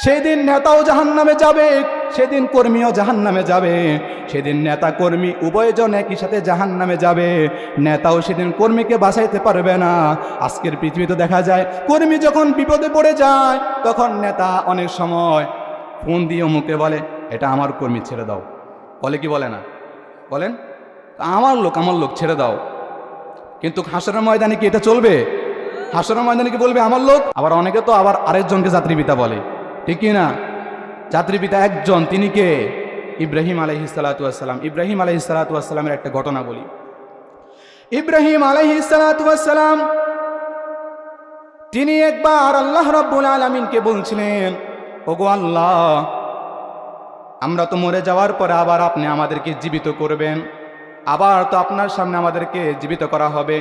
সেদিন নেতাও জাহান্নামে যাবে, সেদিন কর্মীও জাহান্নামে যাবে। সেদিন নেতা কর্মী উভয়জন একই সাথে জাহান্নামে যাবে। নেতাও সেদিন কর্মীকে বাঁচাইতে পারবে না। আজকের পৃথিবীতে দেখা যায় কর্মী যখন বিপদে পড়ে যায় তখন নেতা অনেক সময় ফোন দিয়ে মুখে বলে, এটা আমার কর্মী, ছেড়ে দাও। বলে কি বলে না? বলেন, আমার লোক ছেড়ে দাও। কিন্তু হাসরের ময়দানে কি এটা চলবে? হাসরের ময়দানে কি বলবে আমার লোক? আবার অনেকে তো আবার আরেকজনকে যাত্রীপিতা বলে, ঠিক কি না? যাত্রীপিতা একজন, তিনি কে? ইব্রাহিম আলাইহিস সালাতু ওয়াস সালাম। ইব্রাহিম আলাইহিস সালাতু ওয়াস সালামের একটা ঘটনা বলি। ইব্রাহিম আলাইহিস সালাতু ওয়াস সালাম তিনি একবার আল্লাহ রাব্বুল আলামিনকে বলছিলেন, ওগো আল্লাহ, আমরা তো মরে যাওয়ার পরে আবার আপনি আমাদেরকে জীবিত করবেন, আবার তো আপনার সামনে আমাদেরকে জীবিত করা হবে।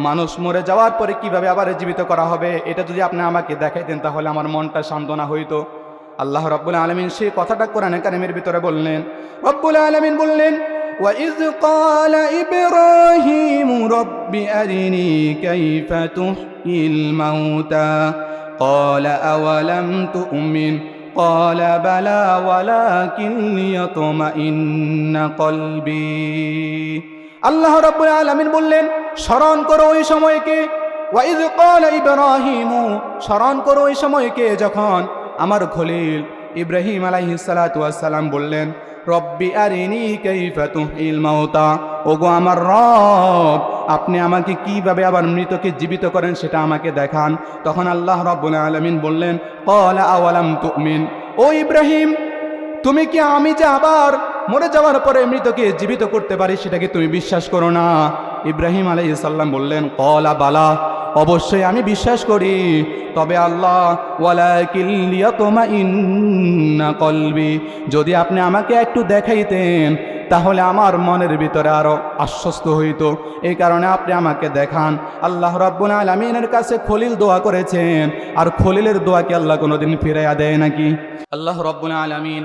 মানুষ মরে যাওয়ার পরে কিভাবে আবার জীবিত করা হবে, এটা যদি আপনি আমাকে দেখাইতেন তাহলে আমার মনটা সান্ত্বনা হইতো। আল্লাহ রাব্বুল আলামিন সেই কথাটা কোরআনে কারিমের ভিতরে বললেন। রাব্বুল আলামিন বললেন, وَإِذْ قَالَ إِبْرَاهِيمُ رَبِّ أَرِنِي كَيْفَ تُحْيِي الْمَوْتَى قَالَ أَوَلَمْ تُؤْمِنْ قَالَ بَلَى وَلَكِنْ لِيَطْمَئِنَّ قَلْبِي। আল্লাহ রাব্বুল আলামিন বললেন, স্মরণ করো ওই সময়কে। ওয়াইজ ক্বালা ইব্রাহিমু, স্মরণ করো ওই সময়কে যখন আমার খলিল ইব্রাহিম আলাইহিস সালাতু ওয়াস সালাম বললেন, রব্বি আরিনি কাইফা তুহিল মাউতা, ওগো আমার রব, আপনি আমাকে কিভাবে আবার মৃতকে জীবিত করেন সেটা আমাকে দেখান। তখন আল্লাহ রাব্বুল আলামিন বললেন, ক্বালা আওয়ালাম তুমিন, ও ইব্রাহিম, তুমি কি আমি যে আবার মরে যাওয়ার পরে মৃতকে জীবিত করতে পারি সেটাকে তুমি বিশ্বাস করো না? ইব্রাহিম আলাইহিস সালাম বললেন, ক্বালা বালা, অবশ্যই আমি বিশ্বাস করি, তবে আল্লাহ ওয়ালাকিন লিয়াতমাইন্না কলবি, যদি আপনি আমাকে একটু দেখাইতেন তাহলে আমার মনের ভিতরে আরো আশ্বস্ত হইতো, এই কারণে আপনি আমাকে দেখান। আল্লাহ রাব্বুল আলামিনের কাছে খলিল দোয়া করেছেন, আর খলিলের দোয়া কি আল্লাহ কোনোদিন ফিরাইয়া দেয় নাকি? আল্লাহ রাব্বুল আলামিন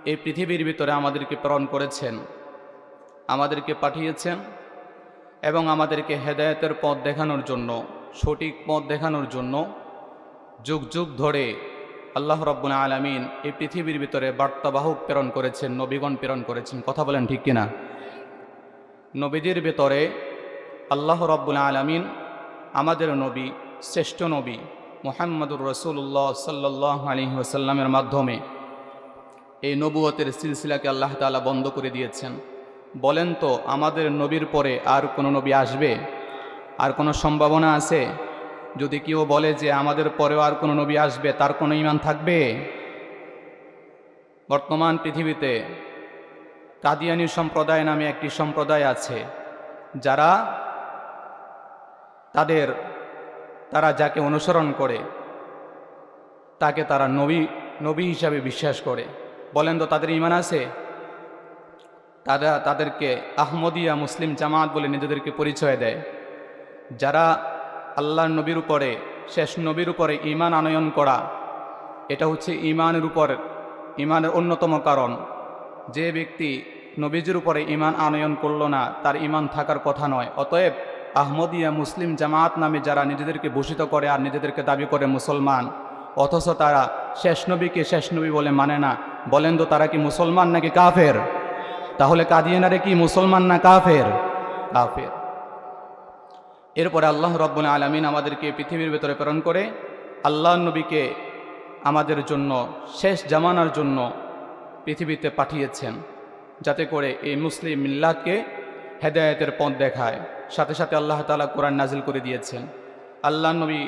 এই পৃথিবীর ভিতরে আমাদেরকে প্রেরণ করেছেন, আমাদেরকে পাঠিয়েছেন এবং আমাদেরকে হেদায়েতের পথ দেখানোর জন্য, সঠিক পথ দেখানোর জন্য যুগ যুগ ধরে আল্লাহ রাব্বুল আলামিন এই পৃথিবীর ভিতরে বার্তাবাহক প্রেরণ করেছেন, নবীগণ প্রেরণ করেছেন। কথা বলেন ঠিক কিনা? নবীদের ভিতরে আল্লাহ রাব্বুল আলামিন আমাদের নবী, শ্রেষ্ঠ নবী মুহাম্মদুর রাসূলুল্লাহ সাল্লাল্লাহু আলাইহি ওয়াসাল্লামের মাধ্যমে এই নবুয়তের সিলসিলাকে আল্লাহ তাআলা বন্ধ করে দিয়েছেন। বলেন তো, আমাদের নবীর পরে আর কোনো নবী আসবে? আর কোনো সম্ভাবনা আছে? যদি কেউ বলে যে আমাদের পরেও আর কোনো নবী আসবে, তার কোনো ঈমান থাকবে? বর্তমান পৃথিবীতে কাদিয়ানী সম্প্রদায় নামে একটি সম্প্রদায় আছে, যারা তারা যাকে অনুসরণ করে তাকে তারা নবী হিসাবে বিশ্বাস করে। বলেন তো, তাদের ঈমান আছে? তাদেরকে আহমদিয়া মুসলিম জামাত বলে নিজেদেরকে পরিচয় দেয়। যারা আল্লাহর নবীর উপরে, শেষ নবীর উপরে ঈমান আনয়ন করা, এটা হচ্ছে ঈমানের অন্যতম কারণ। যে ব্যক্তি নবীজির উপরে ঈমান আনয়ন করলো না, তার ঈমান থাকার কথা নয়। অতএব আহমদিয়া মুসলিম জামাত নামে যারা নিজেদেরকে ভূষিত করে আর নিজেদেরকে দাবি করে মুসলমান, অথচ তারা শেষ নবীকে শেষ নবী বলে মানে না, বলেন তো তারা কি মুসলমান নাকি কাফের? তাহলে কাদিয়ানারে কি মুসলমান না কাফের? কাফের। এরপরে আল্লাহ রাব্বুল আলামিন আমাদেরকে পৃথিবীর ভেতরে প্রেরণ করে আল্লাহর নবীকে আমাদের জন্য, শেষ জামানার জন্য পৃথিবীতে পাঠিয়েছেন, যাতে করে এই মুসলিম মিল্লাতকে হেদায়েতের পথ দেখায়। সাথে সাথে আল্লাহ তাআলা কোরআন নাজিল করে দিয়েছেন। আল্লাহর নবী,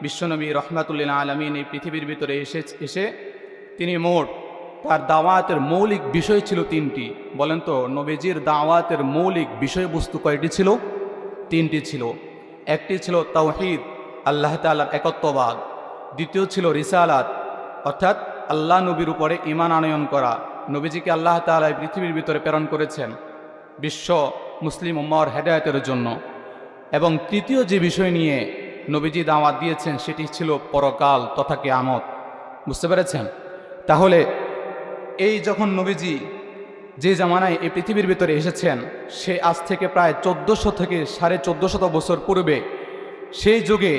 বিশ্বনবী রহমাতুল লিল আলামিন এই পৃথিবীর ভিতরে এসে তিনি মোট তার দাওয়াতের মৌলিক বিষয় ছিল তিনটি। বলেন তো, নবীজির দাওয়াতের মৌলিক বিষয়বস্তু কয়টি ছিল? তিনটি ছিল। একটি ছিল তাওহীদ, আল্লাহ তাআলার একত্ববাদ। দ্বিতীয় ছিল রিসালাত, অর্থাৎ আল্লাহ নবীর উপরে ঈমান আনয়ন করা। নবীজিকে আল্লাহ তাআলা পৃথিবীর ভিতরে প্রেরণ করেছেন বিশ্ব মুসলিম উম্মাহর হেদায়েতের জন্য। এবং তৃতীয় যে বিষয় নিয়ে নবীজি দাওয়াত দিয়েছেন সেটি ছিল পরকাল তথা কিয়ামত। বুঝতে পেরেছেন? তাহলে এই যখন নবীজি যে জামানায় এই পৃথিবীর ভিতরে এসেছেন, সে আজ থেকে প্রায় 1400 থেকে 1450 বছর পূর্বে, সেই যুগে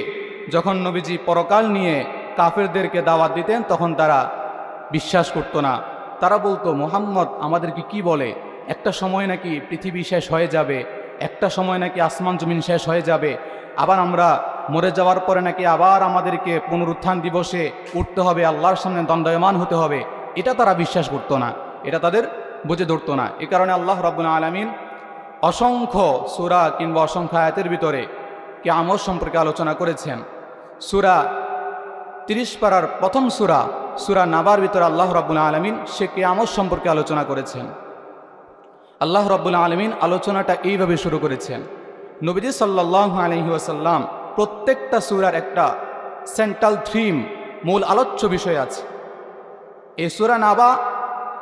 যখন নবীজি পরকাল নিয়ে কাফেরদেরকে দাওয়াত দিতেন তখন তারা বিশ্বাস করতো না। তারা বলতো, মুহাম্মদ আমাদেরকে কি বলে, একটা সময় নাকি পৃথিবী শেষ হয়ে যাবে, একটা সময় নাকি আসমান জমিন শেষ হয়ে যাবে, আবার আমরা মরে যাওয়ার পরে নাকি আবার আমাদেরকে পুনরুত্থান দিবসে উঠতে হবে, আল্লাহর সামনে দণ্ডায়মান হতে হবে। এটা তারা বিশ্বাস করতো না, এটা তাদের বুঝে ধরতো না। এ কারণে আল্লাহ রাব্বুল আলামিন অসংখ্য সূরা কিংবা অসংখ্য আয়াতের ভিতরে কিয়ামত সম্পর্কে আলোচনা করেছেন। সূরা 30 পারার প্রথম সূরা নাবার ভিতরে আল্লাহ রাব্বুল আলামিন সে কিয়ামত সম্পর্কে আলোচনা করেছেন। আল্লাহ রাব্বুল আলামিন আলোচনাটা এইভাবে শুরু করেছেন। নবীজি সাল্লাল্লাহু আলাইহি ওয়াসাল্লাম প্রত্যেকটা সূরার একটা সেন্ট্রাল থিম, মূল আলোচ্য বিষয় আছে। এই সূরা নাবা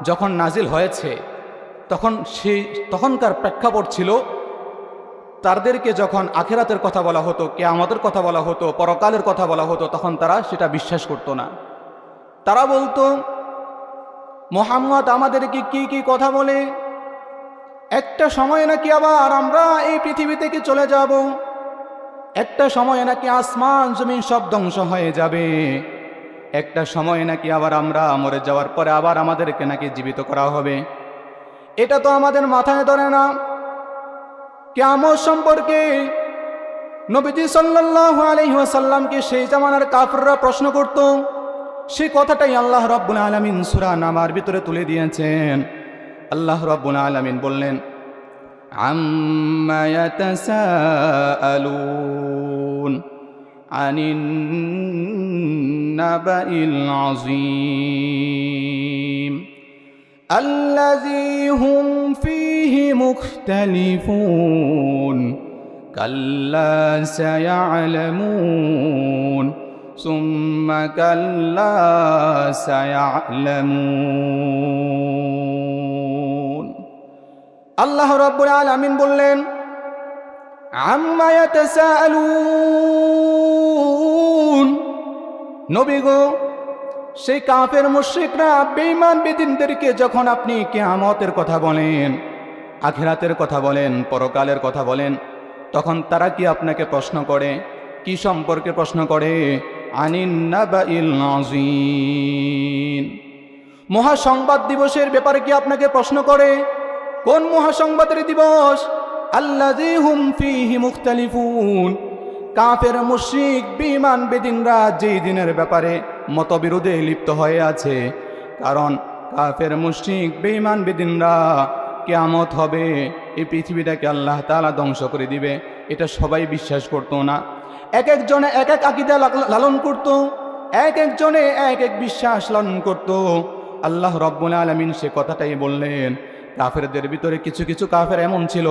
যখন নাজিল হয়েছে তখনকার প্রেক্ষাপট ছিল, তাদেরকে যখন আখিরাতের কথা বলা হতো, কিয়ামতের কথা বলা হতো, পরকালের কথা বলা হতো, তখন তারা সেটা বিশ্বাস করতো না। তারা বলতো, মুহাম্মদ আমাদেরকে কি কি কথা বলে, একটা সময় নাকি আবার আমরা এই পৃথিবী থেকে চলে যাব, একটা সময় নাকি আসমান জমিন সব ধ্বংস হয়ে যাবে, একটা সময় নাকি আবার আমরা মরে যাওয়ার পরে আবার আমাদেরকে নাকি জীবিত করা হবে। এটা তো আমাদের মাথায় ধরে না। কিয়ামত সম্পর্কে নবীজি সাল্লাল্লাহু আলাইহি ওয়াসাল্লামকে সেই জামানার কাফেররা প্রশ্ন করত। সেই কথাটাই আল্লাহ রাব্বুল আলামিন সূরা নামার ভিতরে তুলে দিয়েছেন। আল্লাহ রাব্বুল আলামিন বললেন, আম্মা ইয়াতাসাআলুন আনিন নাবাইল আযীম الذي هم فيه مختلفون كلا سيعلمون ثم كلا سيعلمون আল্লাহ রাব্বুল আলামিন বললেন, আম্মা ইয়াতাসাআলুন, নবী গো, সেই কাফের মুশরিকরা বেঈমান বেদিনদেরকে যখন আপনি কিয়ামতের কথা বলেন, আখিরাতের কথা বলেন, পরকালের কথা বলেন, তখন তারা কি আপনাকে প্রশ্ন করে? কি সম্পর্কে প্রশ্ন করে? আনিন নাবাইল আযীম, মহাসংবাদ দিবসের ব্যাপারে কি আপনাকে প্রশ্ন করে? কোন মহাসংবাদের দিবস? আল্লাযী হুম ফীহি মুখতালিফুন, কাফের মুশরিক বেঈমান বেদিনরা যেই দিনের ব্যাপারে মতবিরোধে লিপ্ত হয়ে আছে। কারণ কাফের মুশরিক বেঈমান বেদিনরা কিয়ামত হবে, এই পৃথিবীটাকে আল্লাহ তাআলা ধ্বংস করে দিবে, এটা সবাই বিশ্বাস করতো না। এক একজনে এক এক আকীদা লালন করত, এক একজনে এক এক বিশ্বাস লালন করত। আল্লাহ রাব্বুল আলামিন সে কথাটাই বললেন। কাফেরদের ভিতরে কিছু কিছু কাফের এমন ছিল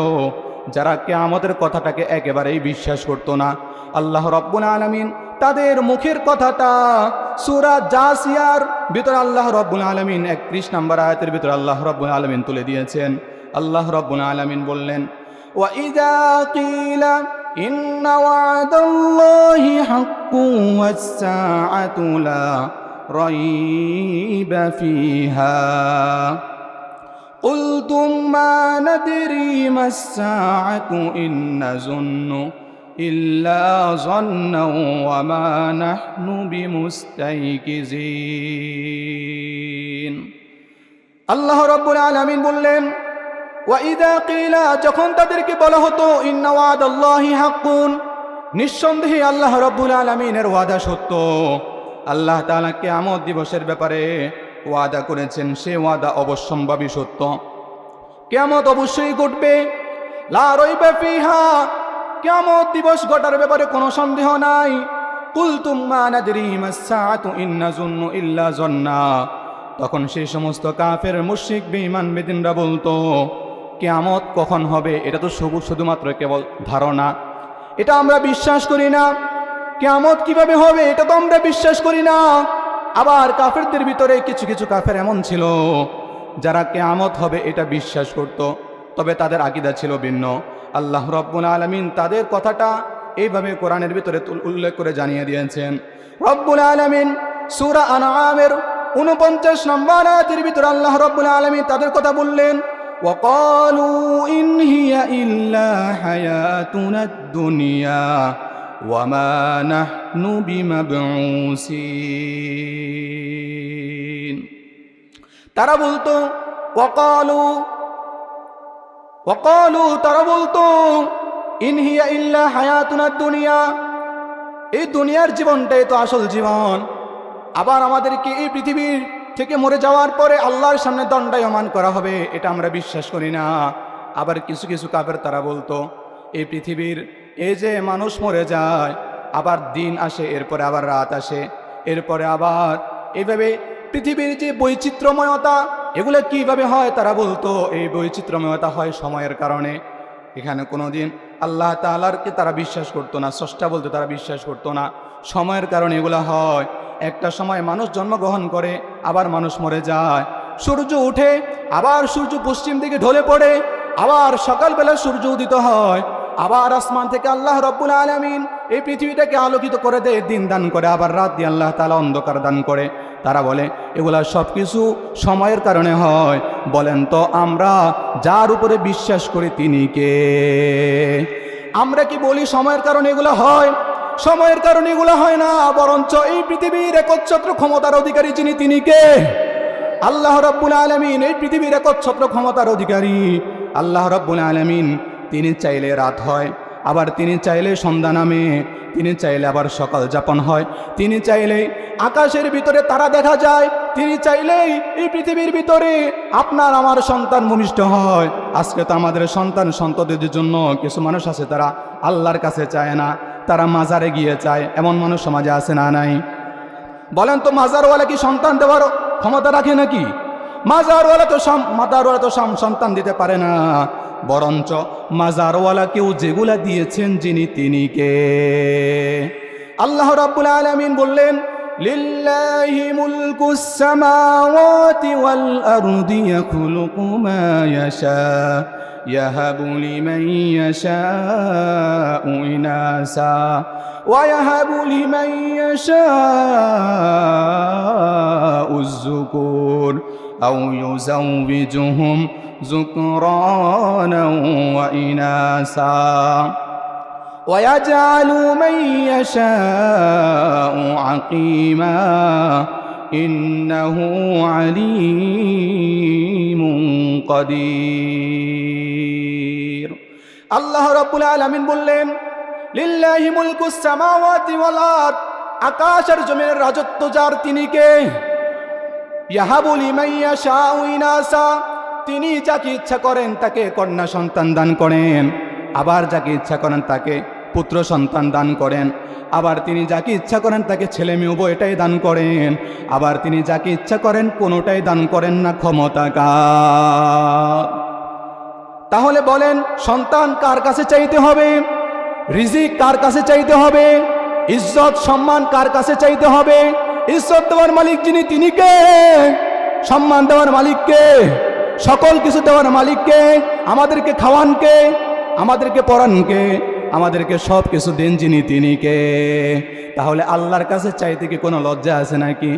যারা কিয়ামতের কথাটাকে একেবারেই বিশ্বাস করতো না। আল্লাহ রাব্বুল আলামিন তাদের মুখের কথাটা সূরা জাসিয়ার ভিতরে আল্লাহ রাব্বুল আলামিন 31 নম্বর আয়াতের ভিতরে আল্লাহ রাব্বুল আলামিন তুলে দিয়েছেন। আল্লাহ রাব্বুল আলামিন বললেন, ওয়া ইযা কিলা ইন্না ওয়াদাল্লাহি হাক্কুন ওয়াস সাআতু লা রাইবা ফিহা قلتم ما ندري ما الساعة إن نظن إلا ظنا وما نحن بمستيقظين। আল্লাহ রাব্বুল আলামিন বললেন, ওয়াইদা কিলা, যখন তাদেরকে বলা হতো ইন্না ওয়াদাল্লাহি হাক্কুন, নিঃসন্দেহে আল্লাহ রাব্বুল আলামিনের ওয়াদা সত্য। আল্লাহ তাআলা কিয়ামত দিবসের ব্যাপারে ওয়াদা করেছেন, সে ওয়াদা অবশ্যম্ভাবী সত্য। কিয়ামত অবশ্যই ঘটবে, লা রাইবা ফিহা, কিয়ামত দিবস ঘটার ব্যাপারে কোনো সন্দেহ নাই। কুলতুম মা নাদরি মাস সাআতু ইন নাযুন্নু ইল্লা যন্না, তখন সেই সমস্ত কাফের মুশরিক বেঈমান বেদিনরা বলতো, কিয়ামত কখন হবে এটা তো শুধুমাত্র কেবল ধারণা, এটা আমরা বিশ্বাস করি না। কিয়ামত কিভাবে হবে এটা তো আমরা বিশ্বাস করি না। আবার কাফেরদের ভিতরে কিছু কিছু কাফের এমন ছিল যারা কিয়ামত হবে এটা বিশ্বাস করত, তবে তাদের আকীদা ছিল ভিন্ন। আল্লাহ রাব্বুল আলামিন তাদের কথাটা এইভাবে কোরআনের ভিতরে উল্লেখ করে জানিয়ে দিয়েছেন। রব্বুল আলামিন সূরা আনআমের 49 নম্বর আয়াতের ভিতরে আল্লাহ রাব্বুল আলামিন তাদের কথা বললেন, ওয়াকালু ইন হিয়া ইল্লা হায়াতুনাদ দুনিয়া وما نحن بمبعوثين তারা বলতো وقالوا তারা বলতো ইন হিয়া ইল্লা হায়াতুনা দুনিয়া, এই দুনিয়ার জীবনটাই তো আসল জীবন। আবার আমাদেরকে এই পৃথিবীর থেকে মরে যাওয়ার পরে আল্লাহর সামনে দণ্ডায়মান করা হবে, এটা আমরা বিশ্বাস করি না। আবার কিছু কিছু কাফের তারা বলতো এই পৃথিবীর এই যে মানুষ মরে যায়, আবার দিন আসে, এরপরে আবার রাত আসে, এরপরে আবার এইভাবে পৃথিবীর যে বৈচিত্র্যময়তা এগুলো কিভাবে হয়, তারা বলতো এই বৈচিত্র্যময়তা হয় সময়ের কারণে। এখানে কোনোদিন আল্লাহ তাআলাকে তারা বিশ্বাস করতো না, স্রষ্টা বলতে তারা বিশ্বাস করতো না। সময়ের কারণে এগুলো হয়। একটা সময় মানুষ জন্মগ্রহণ করে, আবার মানুষ মরে যায়। সূর্য উঠে, আবার সূর্য পশ্চিম দিকে ঢলে পড়ে, আবার সকালবেলা সূর্য উদিত হয়, আবার আসমান থেকে আল্লাহ রব্বুল আলামিন এই পৃথিবীটাকে আলোকিত করে দেয়, দিন দান করে, আবার রাত দিয়ে আল্লাহ তাআলা অন্ধকার দান করে। তারা বলে এগুলা সব কিছু সময়ের কারণে হয়। বলেন তো আমরা যার উপরে বিশ্বাস করি তিনি কে? আমরা কি বলি সময়ের কারণে এগুলো হয়? সময়ের কারণে এগুলো হয় না, বরঞ্চ এই পৃথিবীর একচ্ছত্র ক্ষমতার অধিকারী যিনি তিনি কে? আল্লাহ রাব্বুল আলামিন এই পৃথিবীর একচ্ছত্র ক্ষমতার অধিকারী। আল্লাহ রাব্বুল আলামিন তিনি চাইলে রাত হয়, আবার তিনি চাইলে সন্ধ্যা নামে, তিনি চাইলে আবার সকাল যাপন হয়, তিনি চাইলেই আকাশের ভিতরে তারা দেখা যায়, তিনি চাইলেই এই পৃথিবীর ভিতরে আপনার আমার সন্তান ভূমিষ্ঠ হয়। আজকে তো আমাদের সন্তান সন্ততিদের জন্য কিছু মানুষ আছে তারা আল্লাহর কাছে চায় না, তারা মাজারে গিয়ে চায়, এমন মানুষ সমাজে আছে না নাই? বলেন তো মাজারওয়ালা কি সন্তান দেওয়ার ক্ষমতা রাখে নাকি? মাজারওয়ালা তো সন্তান দিতে পারে না, বরঞ্চ মাজারওয়ালা কেউ যেগুলা দিয়েছেন যিনি তিনি কে? আল্লাহ রাব্বুল আলামিন বললেন লিল্লাহি মুলকুস সামাওয়াতি ওয়াল আরদি ইয়াখলুকু মা ইয়াশা ইয়াহাবু লিমান ইয়াশাউ ইনাসা ওয়া ইয়াহাবু লিমান ইয়াশাউ যুকুর আও ইউযাওবিজুহুম যুকরানা ওয়া ইনাসা ويجعل من يشاء عقيما إنه عليم قدير আল্লাহ রাব্বুল আলামিন বললেন লিল্লাহি মুলকুস সামাওয়াতি ওয়াল আরদ, আকাশ আর জমিনের রাজত্ব যার তিনি কে? ইয়াহাবু লিমান ইয়াশাউ ইনাসা, তিনি যাকে ইচ্ছা করেন তাকে কন্যা সন্তান দান করেন, আবার যাকে ইচ্ছা করেন তাকে পুত্র সন্তান দান করেন, আবার তিনি যাকে ইচ্ছা করেন তাকে ছেলে মেয়ে উভয়টাই দান করেন, আবার তিনি যাকে ইচ্ছা করেন কোনোটাই দান করেন না। ক্ষমতা কার? তাহলে বলেন সন্তান কার কাছে চাইতে হবে? রিজিক কার কাছে চাইতে হবে? ইজ্জত সম্মান কার কাছে চাইতে হবে? ইজ্জত দেওয়ার মালিক যিনি তিনি কে? সম্মান দেওয়ার মালিক কে? সকল কিছু দেওয়ার মালিক কে? আমাদেরকে খাওয়ান কে? আমাদেরকে পড়ান কে? আমাদেরকে সব কিছু দেন যিনি তিনি কে? তাহলে আল্লাহর কাছে চাইতে কি কোনো লজ্জা আছে নাকি?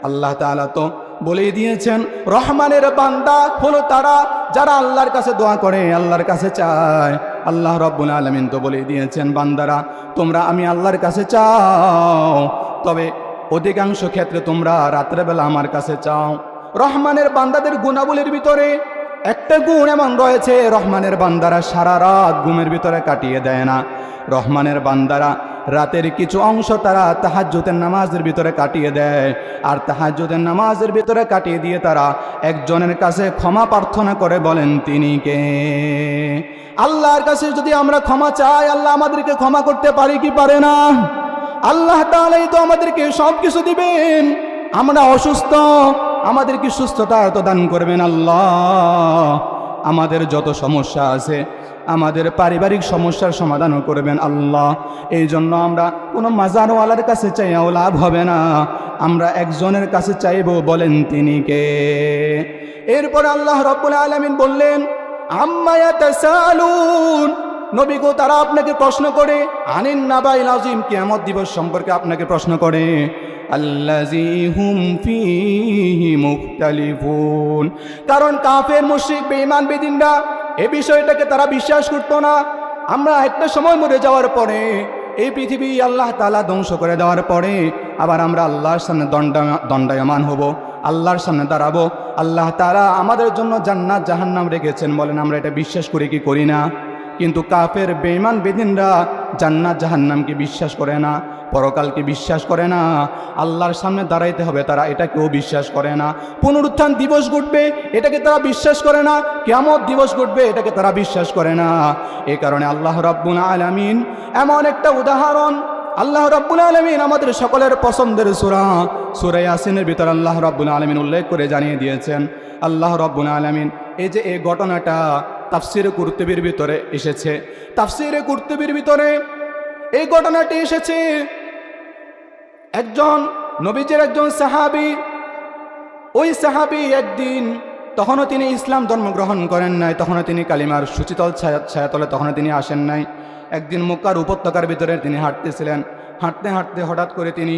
আল্লাহ তাআলা তো বলেই দিয়েছেন রহমানের বান্দা হলো তারা যারা আল্লাহর কাছে দোয়া করে, আল্লাহর কাছে চায়। আল্লাহ রাব্বুল আলামিন তো বলেই দিয়েছেন বান্দারা তোমরা আমি আল্লাহর কাছে চাও, তবে অধিকাংশ ক্ষেত্রে তোমরা রাত্রেবেলা আমার কাছে চাও। রহমানের বান্দাদের গুণাবলীর ভিতরে একটা গুণ এমন রয়েছে, রহমানের বান্দারা সারা রাত ঘুমের ভিতরে কাটিয়ে দেয় না। রহমানের বান্দারা রাতের কিছু অংশ তারা তাহাজ্জুদের নামাজের ভিতরে কাটিয়ে দেয়, আর তাহাজ্জুদের নামাজের ভিতরে কাটিয়ে দিয়ে তারা একজনের কাছে ক্ষমা প্রার্থনা করে, বলেন তিনি কে? আল্লাহর কাছে যদি আমরা ক্ষমা চাই, আল্লাহ আমাদেরকে ক্ষমা করতে পারে কি পারে না? আল্লাহ তাআলাই তো আমাদেরকে সব কিছু দিবেন। আমরা অসুস্থ, আমাদেরকে সুস্থতা তো দান করবেন আল্লাহ। আমাদের যত সমস্যা আছে, আমাদের পারিবারিক সমস্যার সমাধানও করবেন আল্লাহ। এই জন্য আমরা কোনো মাজারওয়ালার কাছে চাইও লাভ হবে না, আমরা একজনের কাছে চাইব, বলেন তিনি কে? এরপর আল্লাহ রাব্বুল আলামিন বললেন আম্মা ইয়াতাসালুন, নবী গো তারা আপনাকে প্রশ্ন করে, আনিন নাবাইল আযীম, কিয়ামত দিবস সম্পর্কে আপনাকে প্রশ্ন করে। আল্লাযী হুম ফীহি মুখতালিফুন, কারণ কাফের মুশরিক বেঈমান বেদিনরা এই বিষয়টাকে তারা বিশ্বাস করতো না। আমরা একটা সময় মরে যাওয়ার পরে এই পৃথিবী আল্লাহ তাআলা ধ্বংস করে দেওয়ার পরে আবার আমরা আল্লাহর সামনে দণ্ডায়মান হব, আল্লাহর সামনে দাঁড়াবো। আল্লাহ তাআলা আমাদের জন্য জান্নাত জাহান্নাম রেখেছেন, বলেন আমরা এটা বিশ্বাস করি কি করি না? কিন্তু কাফের বেঈমান বেদিনরা জান্নাত জাহান্নামকে বিশ্বাস করে না, পরকালকে বিশ্বাস করে না, আল্লাহর সামনে দাঁড়াইতে হবে তারা এটাকেও বিশ্বাস করে না, পুনরুত্থান দিবস ঘটবে এটাকে তারা বিশ্বাস করে না, কিয়ামত দিবস ঘটবে এটাকে তারা বিশ্বাস করে না। এই কারণে আল্লাহ রাব্বুল আলামিন এমন একটা উদাহরণ, আল্লাহ রাব্বুল আলামিন আমাদের সকলের পছন্দের সূরা ইয়াসিনের ভিতর আল্লাহ রাব্বুল আলামিন উল্লেখ করে জানিয়ে দিয়েছেন। আল্লাহ রাব্বুল আলামিন এই যে এই ঘটনাটা তাফসিরে কুরতুবির ভিতরে এসেছে, তাফসিরে কুরতুবির ভিতরে এই ঘটনাটি এসেছে। একজন নবীজির একজন সাহাবী, ওই সাহাবী একদিন, তখনও তিনি ইসলাম ধর্ম গ্রহণ করেন নাই, তখনও তিনি কালিমার সুচিতল ছায়াতলে তখনও তিনি আসেন নাই। একদিন মক্কার উপত্যকার ভিতরে তিনি হাঁটতেছিলেন, হাঁটতে হাঁটতে হঠাৎ করে তিনি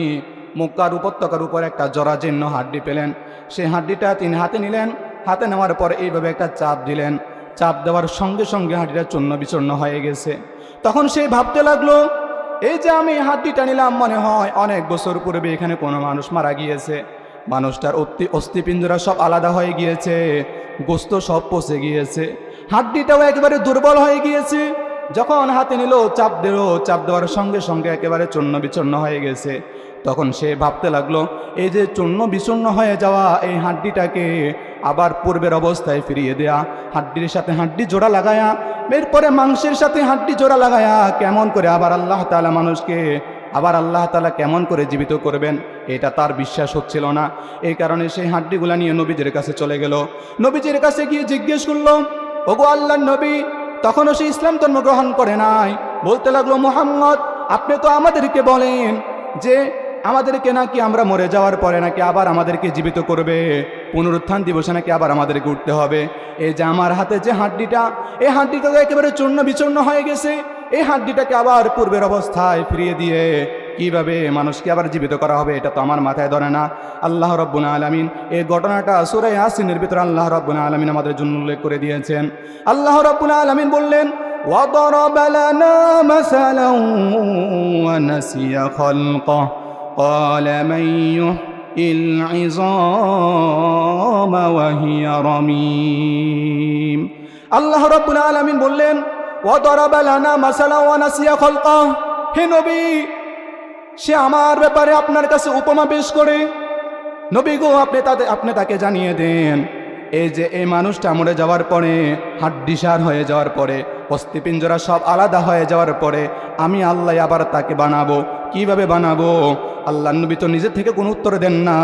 মক্কার উপত্যকার উপর একটা জরাজীর্ণ হাড্ডি পেলেন। সেই হাড্ডিটা তিনি হাতে নিলেন, হাতে নেওয়ার পর এইভাবে একটা চাপ দিলেন, চাপ দেওয়ার সঙ্গে সঙ্গে হাড্ডিটা চূর্ণ বিচূর্ণ হয়ে গেছে। তখন সে ভাবতে লাগলো, এই যে আমি হাড্ডিটা নিলাম, মনে হয় অনেক বছর পূর্বে এখানে কোনো মানুষ মারা গিয়েছে, মানুষটার অস্থিপিঞ্জরা সব আলাদা হয়ে গিয়েছে, গোস্ত সব পচে গিয়েছে, হাড্ডিটাও একেবারে দুর্বল হয়ে গিয়েছে। যখন হাতে নিল, চাপ দিল, চাপ দেওয়ার সঙ্গে সঙ্গে একেবারে চূর্ণ বিচূর্ণ হয়ে গেছে। তখন সে ভাবতে লাগলো, এই যে চূর্ণ বিচূর্ণ হয়ে যাওয়া এই হাড্ডিটাকে আবার পূর্বের অবস্থায় ফিরিয়ে দেয়া, হাড্ডির সাথে হাড্ডি জোড়া লাগায়া, এরপরে মাংসের সাথে হাড্ডি জোড়া লাগায়া কেমন করে আবার আল্লাহ তাআলা মানুষকে আবার আল্লাহ তাআলা কেমন করে জীবিত করবেন, এটা তার বিশ্বাস হচ্ছিল না। এই কারণে সেই হাড্ডিগুলা নিয়ে নবীজির কাছে চলে গেল। নবীজির কাছে গিয়ে জিজ্ঞেস করলো, ওগো আল্লাহর নবী, তখনও সে ইসলাম ধর্ম গ্রহণ করে নাই। বলতে লাগলো, মুহাম্মদ, আপনি তো আমাদেরকে বলেন যে আমাদেরকে নাকি আমরা মরে যাওয়ার পরে নাকি আবার আমাদেরকে জীবিত করবে, পুনরুত্থান দিবসে নাকি আবার আমাদেরকে উঠতে হবে। এই যে আমার হাতে যে হাড্ডিটা, এই হাড্ডিটা তো একেবারে চূর্ণ বিচূর্ণ হয়ে গেছে, এই হাড্ডিটাকে আবার পূর্বের অবস্থায় ফিরিয়ে দিয়ে কিভাবে মানুষকে আবার জীবিত করা হবে, এটা তো আমার মাথায় ধরে না। আল্লাহ রাব্বুল আলামিন এই ঘটনাটা সূরা ইয়াসিনের ভিতরে আল্লাহ রাব্বুল আলামিন আমাদের জন্য উল্লেখ করে দিয়েছেন। আল্লাহ রাব্বুল আলামিন বললেন, وَضَرَبَ لَنَا مَثَلًا وَنَسِيَ خَلْقَهُ قَالَ مَنْ يُحْيِي الْعِظَامَ وَهِيَ رَمِيمٌ। আল্লাহ রাব্বুল আলামিন বললেন, وَضَرَبَ لَنَا مَثَلًا وَنَسِيَ خَلْقَهُ, হে নবী, সে আমার ব্যাপারে আপনার কাছে উপমা পেশ করে। নবী গো, আপনি তাকে জানিয়ে দেন, এই যে এই মানুষটা মরে যাওয়ার পরে, হাড্ডিসার হয়ে যাওয়ার পরে, অস্থিপিঞ্জরা সব আলাদা হয়ে যাওয়ার পরে আমি আল্লাহ আবার তাকে বানাবো। কিভাবে বানাবো? আল্লাহ নবী তো নিজে থেকে কোনো উত্তর দেন না,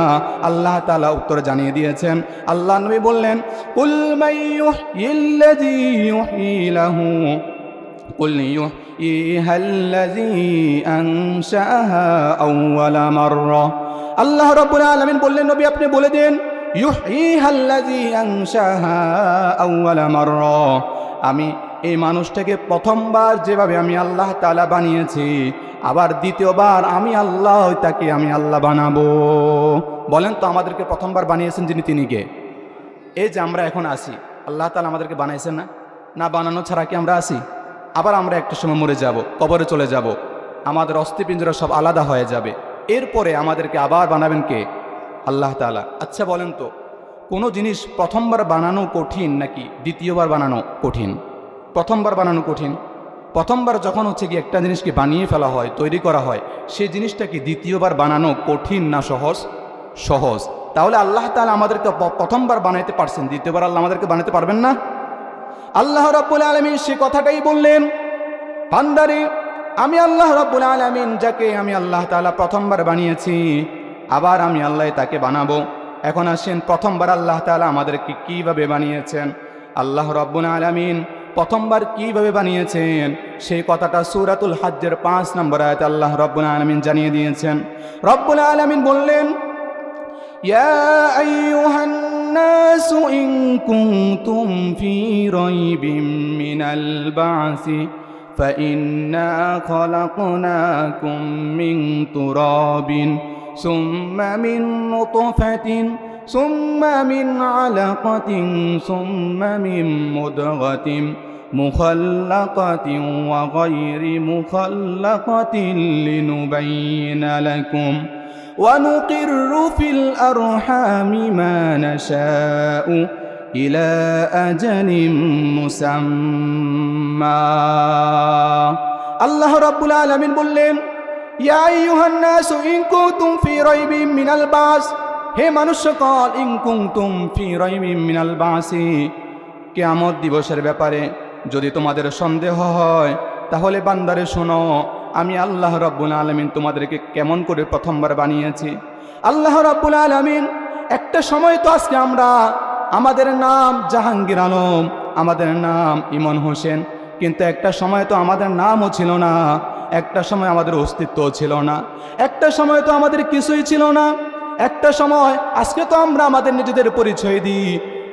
আল্লাহ তাআলা উত্তর জানিয়ে দিয়েছেন। আল্লাহ নবী বললেন, কুল মাইয়ুহইল্লাযী ইউহইলাহু কুল ইউহইহাল্লাযী আনশাআহা আউওয়ালা মাররা। আল্লাহ রাব্বুল আলামিন বললেন, নবী আপনি বলে দেন, ইউহইহাল্লাযী আনশাআহা আউওয়ালা মাররা, আমি এই মানুষটাকে প্রথমবার যেভাবে আমি আল্লাহ তাআলা বানিয়েছি, আবার দ্বিতীয়বার আমি আল্লাহ বানাবো। বলেন তো, আমাদেরকে প্রথমবার বানিয়েছেন যিনি, তিনি কে? এই যে আমরা এখন আসি, আল্লাহ তাআলা আমাদেরকে বানাইছেন না? না বানানো ছাড়া কি আমরা আসি? আবার আমরা একটা সময় মরে যাব, কবরে চলে যাব, আমাদের অস্থিপিঞ্জরা সব আলাদা হয়ে যাবে, এরপরে আমাদেরকে আবার বানাবেন কে? আল্লাহ তাআলা। আচ্ছা বলেন তো, কোনো জিনিস প্রথমবার বানানো কঠিন নাকি দ্বিতীয়বার বানানো কঠিন? প্রথমবার বানানো কঠিন। প্রথমবার যখন হচ্ছে কি একটা জিনিসকে বানিয়ে ফেলা হয়, তৈরি করা হয়, সেই জিনিসটা কি দ্বিতীয়বার বানানো কঠিন না সহজ? সহজ। তাহলে আল্লাহ তাআলা আমাদেরকে প্রথমবার বানাইতে পারছেন, দ্বিতীয়বার আল্লাহ আমাদেরকে বানাতে পারবেন না? আল্লাহ রাব্বুল আলামিন সে কথাটাই বললেন, বান্দারে, আমি আল্লাহ রাব্বুল আলামিন যাকে আমি আল্লাহ তাআলা প্রথমবার বানিয়েছি, আবার আমি আল্লাহ তাকে বানাবো। এখন আসেন, প্রথমবার আল্লাহ তাআলা আমাদেরকে কিভাবে বানিয়েছেন, আল্লাহ রাব্বুল আলামিন প্রথমবার কিভাবে বানিয়েছেন সেই কথাটা সূরাতুল হজ্জের 5 নম্বর আয়াতে আল্লাহ রাব্বুল আলামিন জানিয়ে দিয়েছেন। রাব্বুল আলামিন বললেন, ইয়া আইয়ুহান নাসু ইন কুনতুম ফি রাইবিম মিনাল বা'সি فإنا خلقناكم من تراب ثم من نطفة ثم من علقة ثم من مضغة مخلقة وغير مخلقة لنبين لكم ونقر في الأرحام ما نشاء إلى أجل مسمى الله رب العالمين বললেন ইয়া আইয়ুহান নাস ইন কুনতুম ফি রাইবিন মিনাল বাস হে মানুষ সকল ইন কুনতুম ফি রাইবিন মিনাল বাসি কিয়ামত দিবসের ব্যাপারে যদি তোমাদের সন্দেহ হয় তাহলে বান্দারে শোনো আমি আল্লাহ রাব্বুল আলামিন তোমাদেরকে কেমন করে প্রথমবার বানিয়েছি আল্লাহ রাব্বুল আলামিন একটা সময় তো আজকে আমরা আমাদের নাম জাহাঙ্গীর আলম আমাদের নাম ইমন হোসেন কিন্তু একটা সময় তো আমাদের নামও ছিল না একটা সময় আমাদের অস্তিত্বও ছিল না একটা সময় তো আমাদের কিছুই ছিল না একটা সময় আজকে তো আমরা আমাদের নিজেদের পরিচয় দিই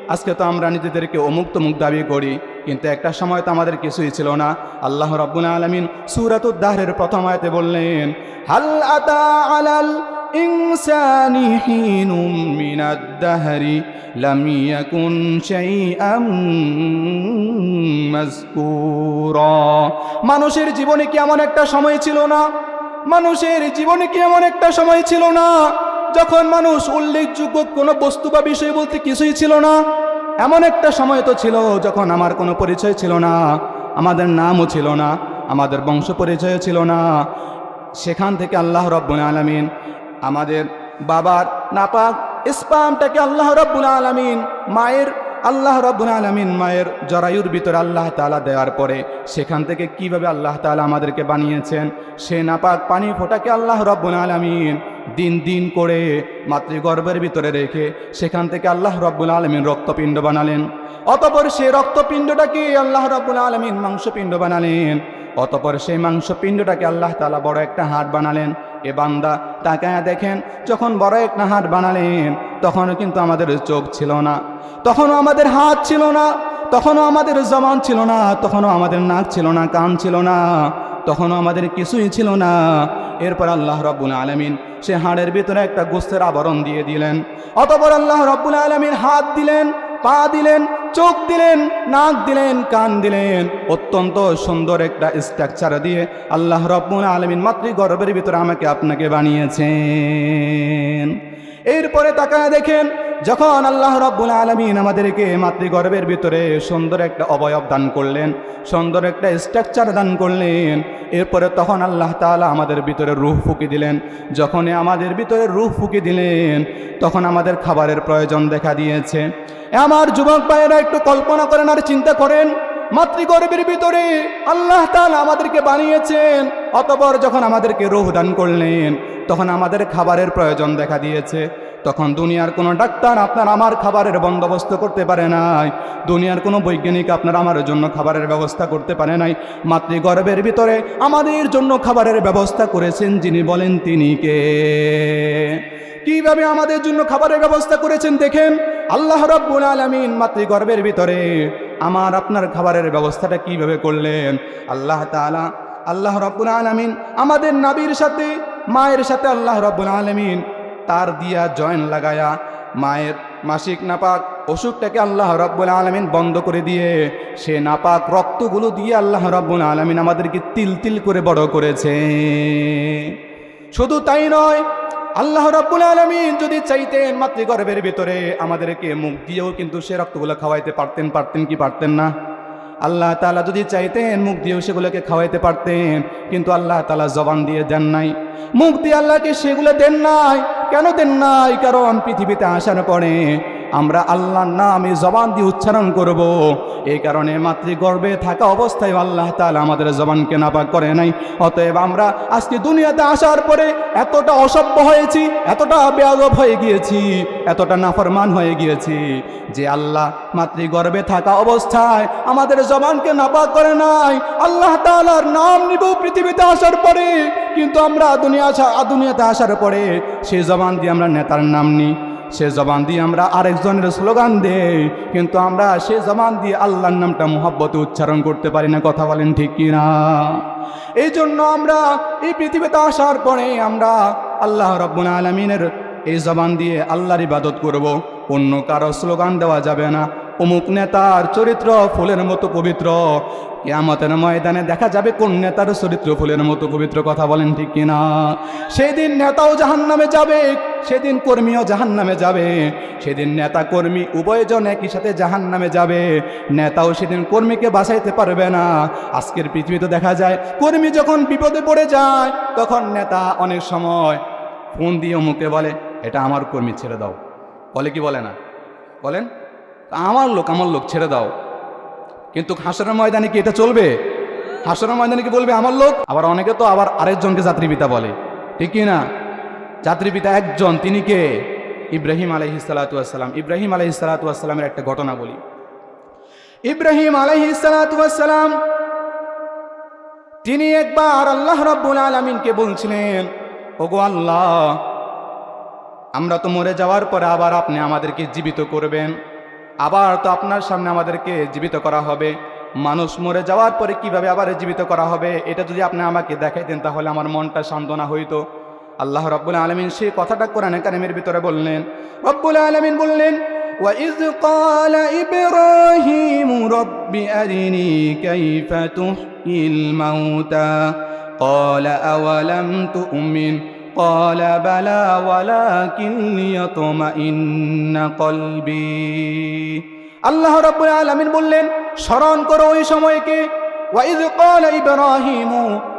আজকে তো আমরা নিজেদেরকে অমুক তমুক দাবি করি কিন্তু একটা সময় তো আমাদের কিছুই ছিল না আল্লাহ রাব্বুল আলামিন সূরাতুদ দাহরের প্রথম আয়াতে বললেন হাল আতা আলাল ইনসানি হিনুম মিনাদ দাহরি লাম ইয়াকুন শাইআম মাযকুরা মানুষের জীবনে কি এমন একটা সময় ছিল না মানুষের জীবনে কি এমন একটা সময় ছিল না যখন মানুষ উল্লেখযোগ্য কোনো বস্তু বা বিষয় বলতে কিছুই ছিল না এমন একটা সময় তো ছিল যখন আমার কোনো পরিচয় ছিল না আমাদের নামও ছিল না আমাদের বংশ পরিচয় ছিল না সেখান থেকে আল্লাহ রাব্বুল আলামিন আমাদের বাবার নাপাক স্পামটাকে আল্লাহ রাব্বুল আলামিন মায়ের আল্লাহ রাব্বুল আলামিন মায়ের জরায়ুর ভিতরে আল্লাহ তাআলা দেওয়ার পরে সেখান থেকে কিভাবে আল্লাহ তাআলা আমাদেরকে বানিয়েছেন সে নাপাক পানি ফোঁটাকে আল্লাহ রাব্বুল আলামিন দিন দিন করে মাতৃগর্ভের ভিতরে রেখে সেখান থেকে আল্লাহ রাব্বুল আলামিন রক্তপিণ্ড বানালেন অতঃপর সেই রক্তপিণ্ডটাকে আল্লাহ রাব্বুল আলামিন মাংসপিণ্ড বানালেন অতঃপর সেই মাংসপিণ্ডটাকে আল্লাহ তাআলা বড় একটা হাড় বানালেন এ বান্দা তাকায়া দেখেন যখন বড় একটা হাড় বানালেন তখনও কিন্তু আমাদের চোখ ছিল না তখনও আমাদের হাত ছিল না তখনও আমাদের জবান ছিল না তখনও আমাদের নাক ছিল না কান ছিল না তখনও আমাদের কিছুই ছিল না এরপর আল্লাহ রাব্বুল আলামিন সে হাড়ের ভিতরে একটা গোস্তের আবরণ দিয়ে দিলেন অতঃপর আল্লাহ রাব্বুল আলামিন হাত দিলেন পা দিলেন চোখ দিলেন নাক দিলেন কান দিলেন অত্যন্ত সুন্দর একটা স্ট্রাকচার দিয়ে আল্লাহ রাব্বুল আলামিন মাতৃগর্ভের ভিতরে আমাকে আপনাকে বানিয়েছেন এরপরে তাকায় দেখেন যখন আল্লাহ রাব্বুল আলামিন আমাদেরকে মাতৃগর্ভের ভিতরে সুন্দর একটা অবয়ব দান করলেন সুন্দর একটা স্ট্রাকচার দান করলেন এরপরে তখন আল্লাহ তাআলা আমাদের ভিতরে রূহ ফুঁকি দিলেন যখনই আমাদের ভিতরে রূহ ফুঁকি দিলেন তখন আমাদের খাবারের প্রয়োজন দেখা দিয়েছে আমার যুবক ভাইয়েরা একটু কল্পনা করেন আর চিন্তা করেন মাতৃগর্ভের ভিতরে আল্লাহ তাআলা আমাদেরকে বানিয়েছেন অতঃপর যখন আমাদেরকে রূহ দান করলেন তখন আমাদের খাবারের প্রয়োজন দেখা দিয়েছে তখন দুনিয়ার কোনো ডাক্তার আপনার আমার খাবারের বন্দোবস্ত করতে পারে নাই দুনিয়ার কোনো বৈজ্ঞানিক আপনার আমার জন্য খাবারের ব্যবস্থা করতে পারে নাই মাতৃগর্ভের ভিতরে আমাদের জন্য খাবারের ব্যবস্থা করেছেন যিনি বলেন তিনি কে কিভাবে আমাদের জন্য খাবারের ব্যবস্থা করেছেন দেখেন আল্লাহ রাব্বুল আলামিন মাতৃগর্ভের ভিতরে আমার আপনার খাবারের ব্যবস্থাটা কিভাবে করলেন আল্লাহ তাআলা আল্লাহ রাব্বুল আলামিন আমাদের নবীর সাথে মায়ের সাথে আল্লাহ রাব্বুল আলামিন তার দিয়া জয়েন লাগায়া মায়ের মাসিক নাপাক অসুখটাকে আল্লাহ রাব্বুল আলামিন বন্ধ করে দিয়ে সে নাপাক রক্তগুলো দিয়ে আল্লাহ রাব্বুল আলামিন আমাদেরকে তিল তিল করে বড় করেছে শুধু তাই নয় আল্লাহ রাব্বুল আলামিন যদি চাইতেন মাতৃগর্ভের ভিতরে আমাদেরকে মুখ দিয়েও কিন্তু সে রক্তগুলো খাওয়াইতে পারতেন কি পারতেন না আল্লাহ তাআলা যদি চাইতেন মুখ দিয়েও সেগুলোকে খাওয়াইতে পারতেন কিন্তু আল্লাহ তাআলা জবান দিয়ে দেন নাই মুখ দিয়ে আল্লাহকে সেগুলো দেন নাই কেন দেন নাই কারণ পৃথিবীতে আসার পরে আমরা আল্লাহর নামে জবান দিয়ে উচ্চারণ করব এই কারণে মাতৃগর্ভে থাকা অবস্থায় আল্লাহ তাআলা আমাদের জবানকে নাপাক করে নাই অতএব আমরা আজকে দুনিয়াতে আসার পরে এতটা অসভ্য হয়েছি এতটা বেয়াদব হয়ে গিয়েছি এতটা নাফরমান হয়ে গিয়েছি যে আল্লাহ মাতৃগর্ভে থাকা অবস্থায় আমাদের জবানকে নাপাক করে নাই আল্লাহ তাআলার নাম নিব পৃথিবীতে আসার পরে কিন্তু আমরা দুনিয়াতে আসার পরে সেই জবান দিয়ে আমরা নেতার নাম নিই সে জবান দিয়ে আমরা আরেকজনের স্লোগান দেই কিন্তু আমরা সে জবান দিয়ে আল্লাহর নামটা মুহাব্বতে উচ্চারণ করতে পারি না কথা বলেন ঠিক কি না এই জন্য আমরা এই পৃথিবীতে আসার পরে আমরা আল্লাহ রাব্বুল আলামিনের এই জবান দিয়ে আল্লাহর ইবাদত করব অন্য কারো স্লোগান দেওয়া যাবে না অমুক নেতার চরিত্র ফুলের মতো পবিত্র। কিয়ামতের ময়দানে দেখা যাবে কোন নেতার চরিত্র ফুলের মতো পবিত্র, কথা বলেন ঠিক কিনা? সেদিন নেতাও জাহান্নামে যাবে, সেদিন কর্মীও জাহান্নামে যাবে, সেদিন নেতা কর্মী উভয়জন একই সাথে জাহান্নামে যাবে। নেতাও সেদিন কর্মীকে বাঁচাইতে পারবে না। আজকের পৃথিবীতে দেখা যায় কর্মী যখন বিপদে পড়ে যায় তখন নেতা অনেক সময় ফোন দিয়ে অমুকে বলে এটা আমার কর্মী, ছেড়ে দাও। বলে কি বলে না? বলেন আমার লোক ছেড়ে দাও। কিন্তু হাসরের ময়দানে কি এটা চলবে? হাসরের ময়দানে কি বলবে আমার লোক? আবার অনেকে তো আবার আরেকজনকে যাত্রীপিতা বলে, ঠিক কি না? যাত্রীপিতা একজন, তিনি কে? ইব্রাহিম আলাইহিস সালাতু ওয়াস সালাম। ইব্রাহিম আলাইহিস সালাতু ওয়াস সালামের একটা ঘটনা বলি। ইব্রাহিম আলাইহিস সালাতু ওয়াস সালাম তিনি একবার আল্লাহ রাব্বুল আলামিনকে বলছিলেন, ওগো আল্লাহ, আমরা তো মরে যাওয়ার পরে আবার আপনি আমাদেরকে জীবিত করবেন, আবার তো আপনার সামনে আমাদেরকে জীবিত করা হবে। মানুষ মরে যাওয়ার পরে কিভাবে আবার জীবিত করা হবে, এটা যদি আপনি আমাকে দেখাইতেন তাহলে আমার মনটা সান্ত্বনা হইতো। আল্লাহ রাব্বুল আলামিন সেই কথাটা কোরআনে কারিমের ভিতরে বললেন। রব্বুল আলামিন বললেন, وَإِذْ قَالَ إِبْرَاهِيمُ رَبِّ أَرِنِي كَيْفَ تُحْيِي الْمَوْتَى قَالَ أَوَلَمْ تُؤْمِنْ قَالَ بَلَى وَلَكِنْ لِيَطْمَئِنَّ قَلْبِي। আল্লাহ রাব্বুল আলামিন বললেন, স্মরণ করো ওই সময়কে। وَإِذْ قَالَ إِبْرَاهِيمُ,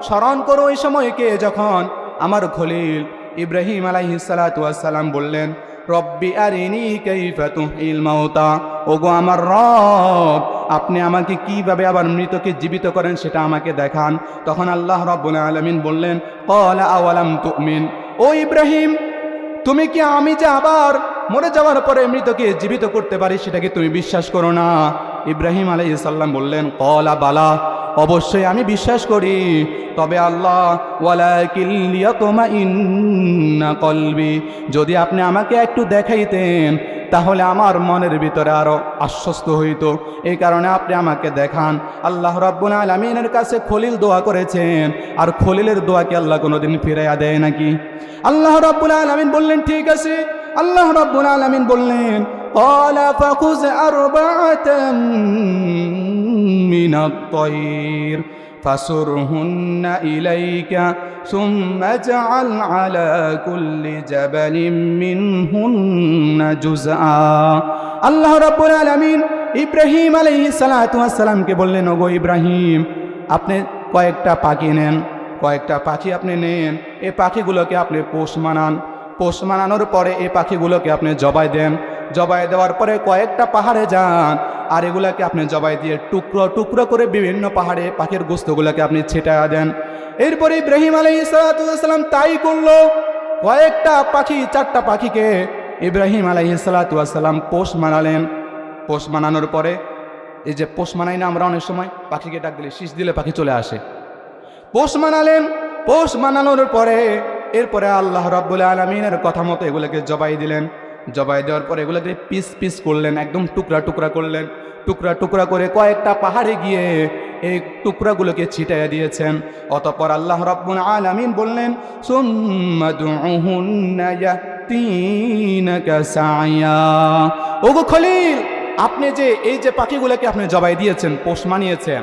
স্মরণ করো ওই সময়কে যখন আমার খলিল ইব্রাহিম আলাইহিস সালাতু ওয়াস সালাম বললেন, রব্বি আরিনি কাইফা তুহিল মাউতা, ওগো আমার রব, আপনি আমাকে কিভাবে আবার মৃতকে জীবিত করেন সেটা আমাকে দেখান। তখন আল্লাহ রাব্বুল আলামিন বললেন, ক্বালা আওয়ালাম তুমিন, ও ইব্রাহিম, তুমি কি আমি যে আবার মরে যাওয়ার পরে মৃতকে জীবিত করতে পারি সেটা কি তুমি বিশ্বাস করো না? ইব্রাহিম আলাইহিস সালাম বললেন, ক্বালা বালা, অবশ্যই আমি বিশ্বাস করি, তবে আল্লাহ ওয়ালাকিন লিয়াতমাইন্না কলবি, যদি আপনি আমাকে একটু দেখাইতেন তাহলে আমার মনের ভিতরে আরো আশ্বস্ত হইতো, এই কারণে আপনি আমাকে দেখান। আল্লাহ রাব্বুল আলামিনের কাছে খলিল দোয়া করেছেন, আর খলিলের দোয়াকে আল্লাহ কোনোদিন ফিরাইয়া দেয় নাকি? আল্লাহ রাব্বুল আলামিন বললেন ঠিক আছে। আল্লাহ রাব্বুল আলামিন বললেন, قال فخذ أربعة من الطير فصرهن إليك ثم اجعل على كل جبل منهن جزءا। আল্লাহ রাব্বুল আলামিন ইব্রাহিম আলাইহিস সালাতু ওয়াস সালামকে বললেন, ওগো ইব্রাহিম, আপনি কয়েকটা পাখি নেন, কয়েকটা পাখি আপনি নেন, এই পাখিগুলোকে আপনি পোষ মানান, পোষ মানানোর পরে এই পাখিগুলোকে আপনি জবাই দেন, জবাই দেওয়ার পরে কয়েকটা পাহাড়ে যান, আর এগুলাকে আপনি জবাই দিয়ে টুকরো টুকরো করে বিভিন্ন পাহাড়ে পাখির গোস্তগুলোকে আপনি ছিটায়া দেন। এরপরে ইব্রাহিম আলাইহিস সালাতু ওয়াস সালাম তাই করলো। কয়েকটা পাখি, চারটা পাখিকে ইব্রাহিম আলাইহিস সালাতু ওয়াস সালাম পোষ মানালেন। পোষ মানানোর পরে, এই যে পোষ মানাই না আমরা অনেক সময়, পাখিকে ডাক দিলে শীষ দিলে পাখি চলে আসে, পোষ মানালেন। পোষ মানানোর পরে এরপরে আল্লাহ রাব্বুল আলামিনের কথা মতো এগুলোকে জবাই দিলেন। জবাই দেওয়ার পরে এগুলোকে পিস পিস করলেন, একদম টুকরা টুকরা করলেন। টুকরা টুকরা করে কয়েকটা পাহাড়ে গিয়ে এই টুকরাগুলোকে ছিটাইয়া দিয়েছেন। অতঃপর আল্লাহ রাব্বুল আলামিন বললেন, সুম্মা দুউহুন্না ইয়াতিনাকা সাইয়া। ওগো খলিল, আপনি যে এই যে পাখিগুলোকে আপনি জবাই দিয়েছেন, পোষ মানিয়েছেন,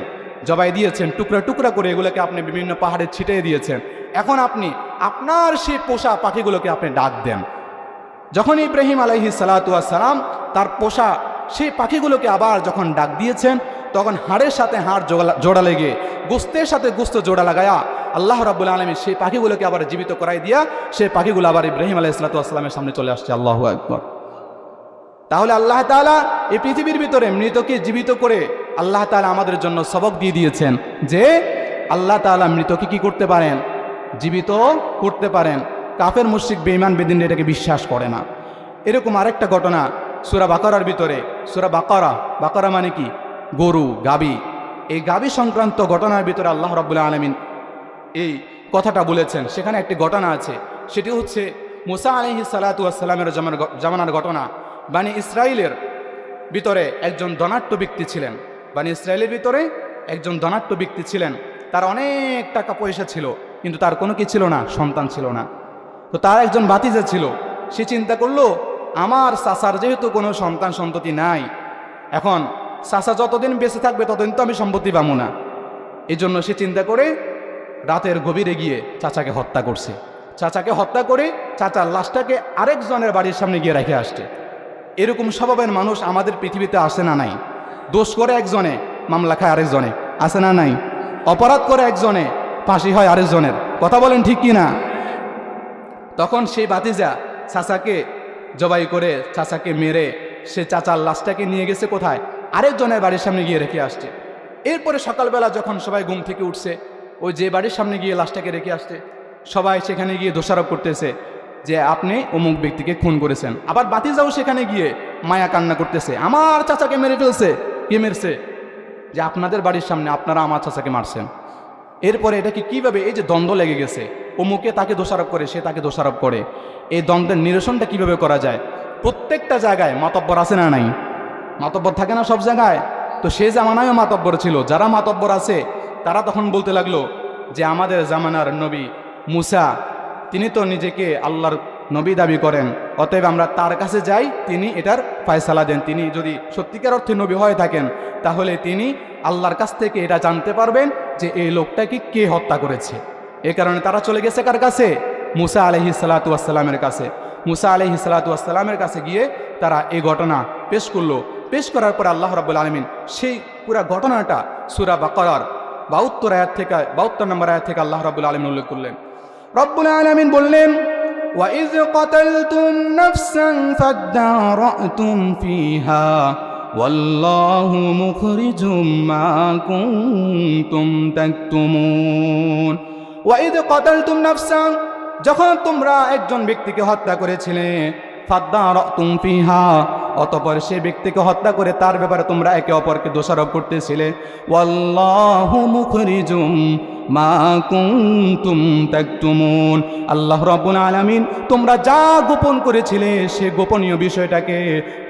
জবাই দিয়েছেন, টুকরা টুকরা করে এগুলোকে আপনি বিভিন্ন পাহাড়ে ছিটিয়ে দিয়েছেন, এখন আপনি আপনার সেই পোষা পাখিগুলোকে আপনি ডাক দেন। যখন ইব্রাহিম আলাইহিস সালাতু ওয়াস সালাম তার পোষা সেই পাখিগুলোকে আবার যখন ডাক দিয়েছেন, তখন হাড়ের সাথে হাড় জোড়া লেগে, গোস্তের সাথে গোস্ত জোড়া লাগায়া আল্লাহ রাব্বুল আলামিন সেই পাখিগুলোকে আবার জীবিত করাই দিয়া সেই পাখিগুলো আবার ইব্রাহিম আলাইহিস সালাতু ওয়াস সালামের সামনে চলে আসছে। আল্লাহু আকবার। তাহলে আল্লাহ তাআলা এই পৃথিবীর ভিতরে মৃতকে জীবিত করে আল্লাহ তাআলা আমাদের জন্য সবক দিয়ে দিয়েছেন যে আল্লাহ তাআলা মৃতকে কি করতে পারেন? জীবিত করতে পারেন। কাফের মুশরিক বেঈমান বেদিন এটাকে বিশ্বাস করে না। এরকম আরেকটা ঘটনা সূরা বাকারার ভিতরে, সূরা বাকারা মানে কি? গরু, গাবি। এই গাবি সংক্রান্ত ঘটনার ভিতরে আল্লাহ রাব্বুল আলামিন এই কথাটা বলেছেন। সেখানে একটি ঘটনা আছে, সেটি হচ্ছে মুসা আলাইহিস সালাতু ওয়াস সালামের জামানার ঘটনা। বানি ইসরাইলের ভিতরে একজন ধনাঢ্য ব্যক্তি ছিলেন। বানি ইসরাইলের ভিতরে একজন ধনাঢ্য ব্যক্তি ছিলেন। তার অনেক টাকা পয়সা ছিল, কিন্তু তার কোনো কি ছিল না? সন্তান ছিল না। তো তার একজন ভাতিজা ছিল। সে চিন্তা করলো, আমার চাচার যেহেতু কোনো সন্তান সন্ততি নাই, এখন চাচা যতদিন বেঁচে থাকবে ততদিন তো আমি সম্পত্তি পাবো না। এই জন্য সে চিন্তা করে রাতের গভীরে গিয়ে চাচাকে হত্যা করছে। চাচাকে হত্যা করে চাচার লাশটাকে আরেকজনের বাড়ির সামনে গিয়ে রেখে আসছে। এরকম স্বভাবের মানুষ আমাদের পৃথিবীতে আসে না নাই? দোষ করে একজনে, মামলা খায় আরেকজনে, আসে না নাই? অপরাধ করে একজনে, ফাঁসি হয় আরেকজনের। কথা বলেন ঠিক কি না? তখন সেই ভাতিজা চাচাকে জবাই করে, চাচাকে মেরে সে চাচার লাশটাকে নিয়ে গেছে কোথায়? আরেকজনের বাড়ির সামনে গিয়ে রেখে আসছে। এরপরে সকালবেলা যখন সবাই ঘুম থেকে উঠছে, ওই যে বাড়ির সামনে গিয়ে লাশটাকে রেখে আসছে, সবাই সেখানে গিয়ে দোষারোপ করতেছে যে আপনি অমুক ব্যক্তিকে খুন করেছেন। আবার বাতিজাও সেখানে গিয়ে মায়া কান্না করতেছে, আমার চাচাকে মেরে ফেলছে। কে মেরছে? যে আপনাদের বাড়ির সামনে আপনারা আমার চাচাকে মারছেন। এরপরে এটাকে কিভাবে, এই যে দ্বন্দ্ব লেগে গেছে, অমুকে তাকে দোষারোপ করে, সে তাকে দোষারোপ করে, এই দ্বন্দ্বের নিরসনটা কিভাবে করা যায়? প্রত্যেকটা জায়গায় মাতব্বর আছে না নাই? মাতব্বর থাকে না সব জায়গায়? তো সে জামানায়ও মাতব্বর ছিল। যারা মাতব্বর আছে তারা তখন বলতে লাগলো যে আমাদের জামানার নবী মুসা, তিনি তো নিজেকে আল্লাহর নবী দাবি করেন, অতএব আমরা তার কাছে যাই, তিনি এটার ফয়সালা দেন। তিনি যদি সত্যিকার অর্থে নবী হয়ে থাকেন তাহলে তিনি আল্লাহর কাছ থেকে এটা জানতে পারবেন যে এই লোকটাকে কে হত্যা করেছে। এ কারণে তারা চলে গেছে কার কাছে? মুসা আলাইহিসসালাতু ওয়াসসালামের কাছে। মুসা আলাইহিসসালাতু ওয়াসসালামের কাছে গিয়ে তারা এই ঘটনা পেশ করলো। পেশ করার পর আল্লাহ রাব্বুল আলামিন সেই পুরা ঘটনাটা সূরা বাকারার 72 নম্বর আয়াত থেকে আল্লাহ রাব্বুল আলামিন উল্লেখ করলেন। রব্বুল আলামিন বললেন, وَإِذْ قَتَلْتُمْ نَفْسًا فَادَّارَأْتُمْ فِيهَا وَاللَّهُ مُخْرِجٌ مَا كُنْتُمْ تَكْتُمُونَ। وَإِذْ قَتَلْتُمْ نَفْسًا, যখন তোমরা একজন ব্যক্তিকে হত্যা করেছিলে, ফাদ্দারাতুম ফিহা, অতঃপর সে ব্যক্তিকে হত্যা করে তার ব্যাপারে তোমরা একে অপরকে দোষারোপ করতেছিলে। ওয়াল্লাহু মুখরিজুম মা কুনতুম তাকতুমুন, আল্লাহ রাব্বুল আলামিন তোমরা যা গোপন করেছিলে সে গোপনীয় বিষয়টাকে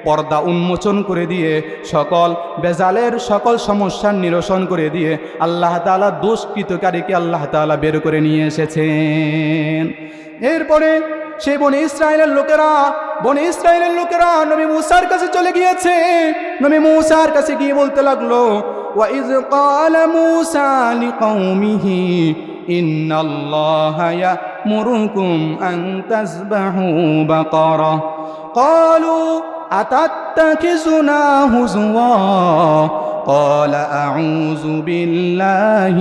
পর্দা উন্মোচন করে দিয়ে সকল বেজালের সকল সমস্যার নিরসন করে দিয়ে আল্লাহ তাআলা দুষ্কৃতকারীকে আল্লাহ তাআলা বের করে নিয়ে এসেছেন। এরপরে সে বনি ইসরায়েলের লোকেরা নবী মুসার কাছে চলে গিয়েছে। নবী মুসার কাছে গিয়ে বলতে লাগলো, وَإِذْ قَالَ مُوسَى لِقَوْمِهِ إِنَّ اللَّهَ يَأْمُرُكُمْ أَن تَذْبَحُوا بَقَرَةً قَالُوا أَتَتَّخِذُنَا هُزُوًا قَالَ أَعُوذُ بِاللَّهِ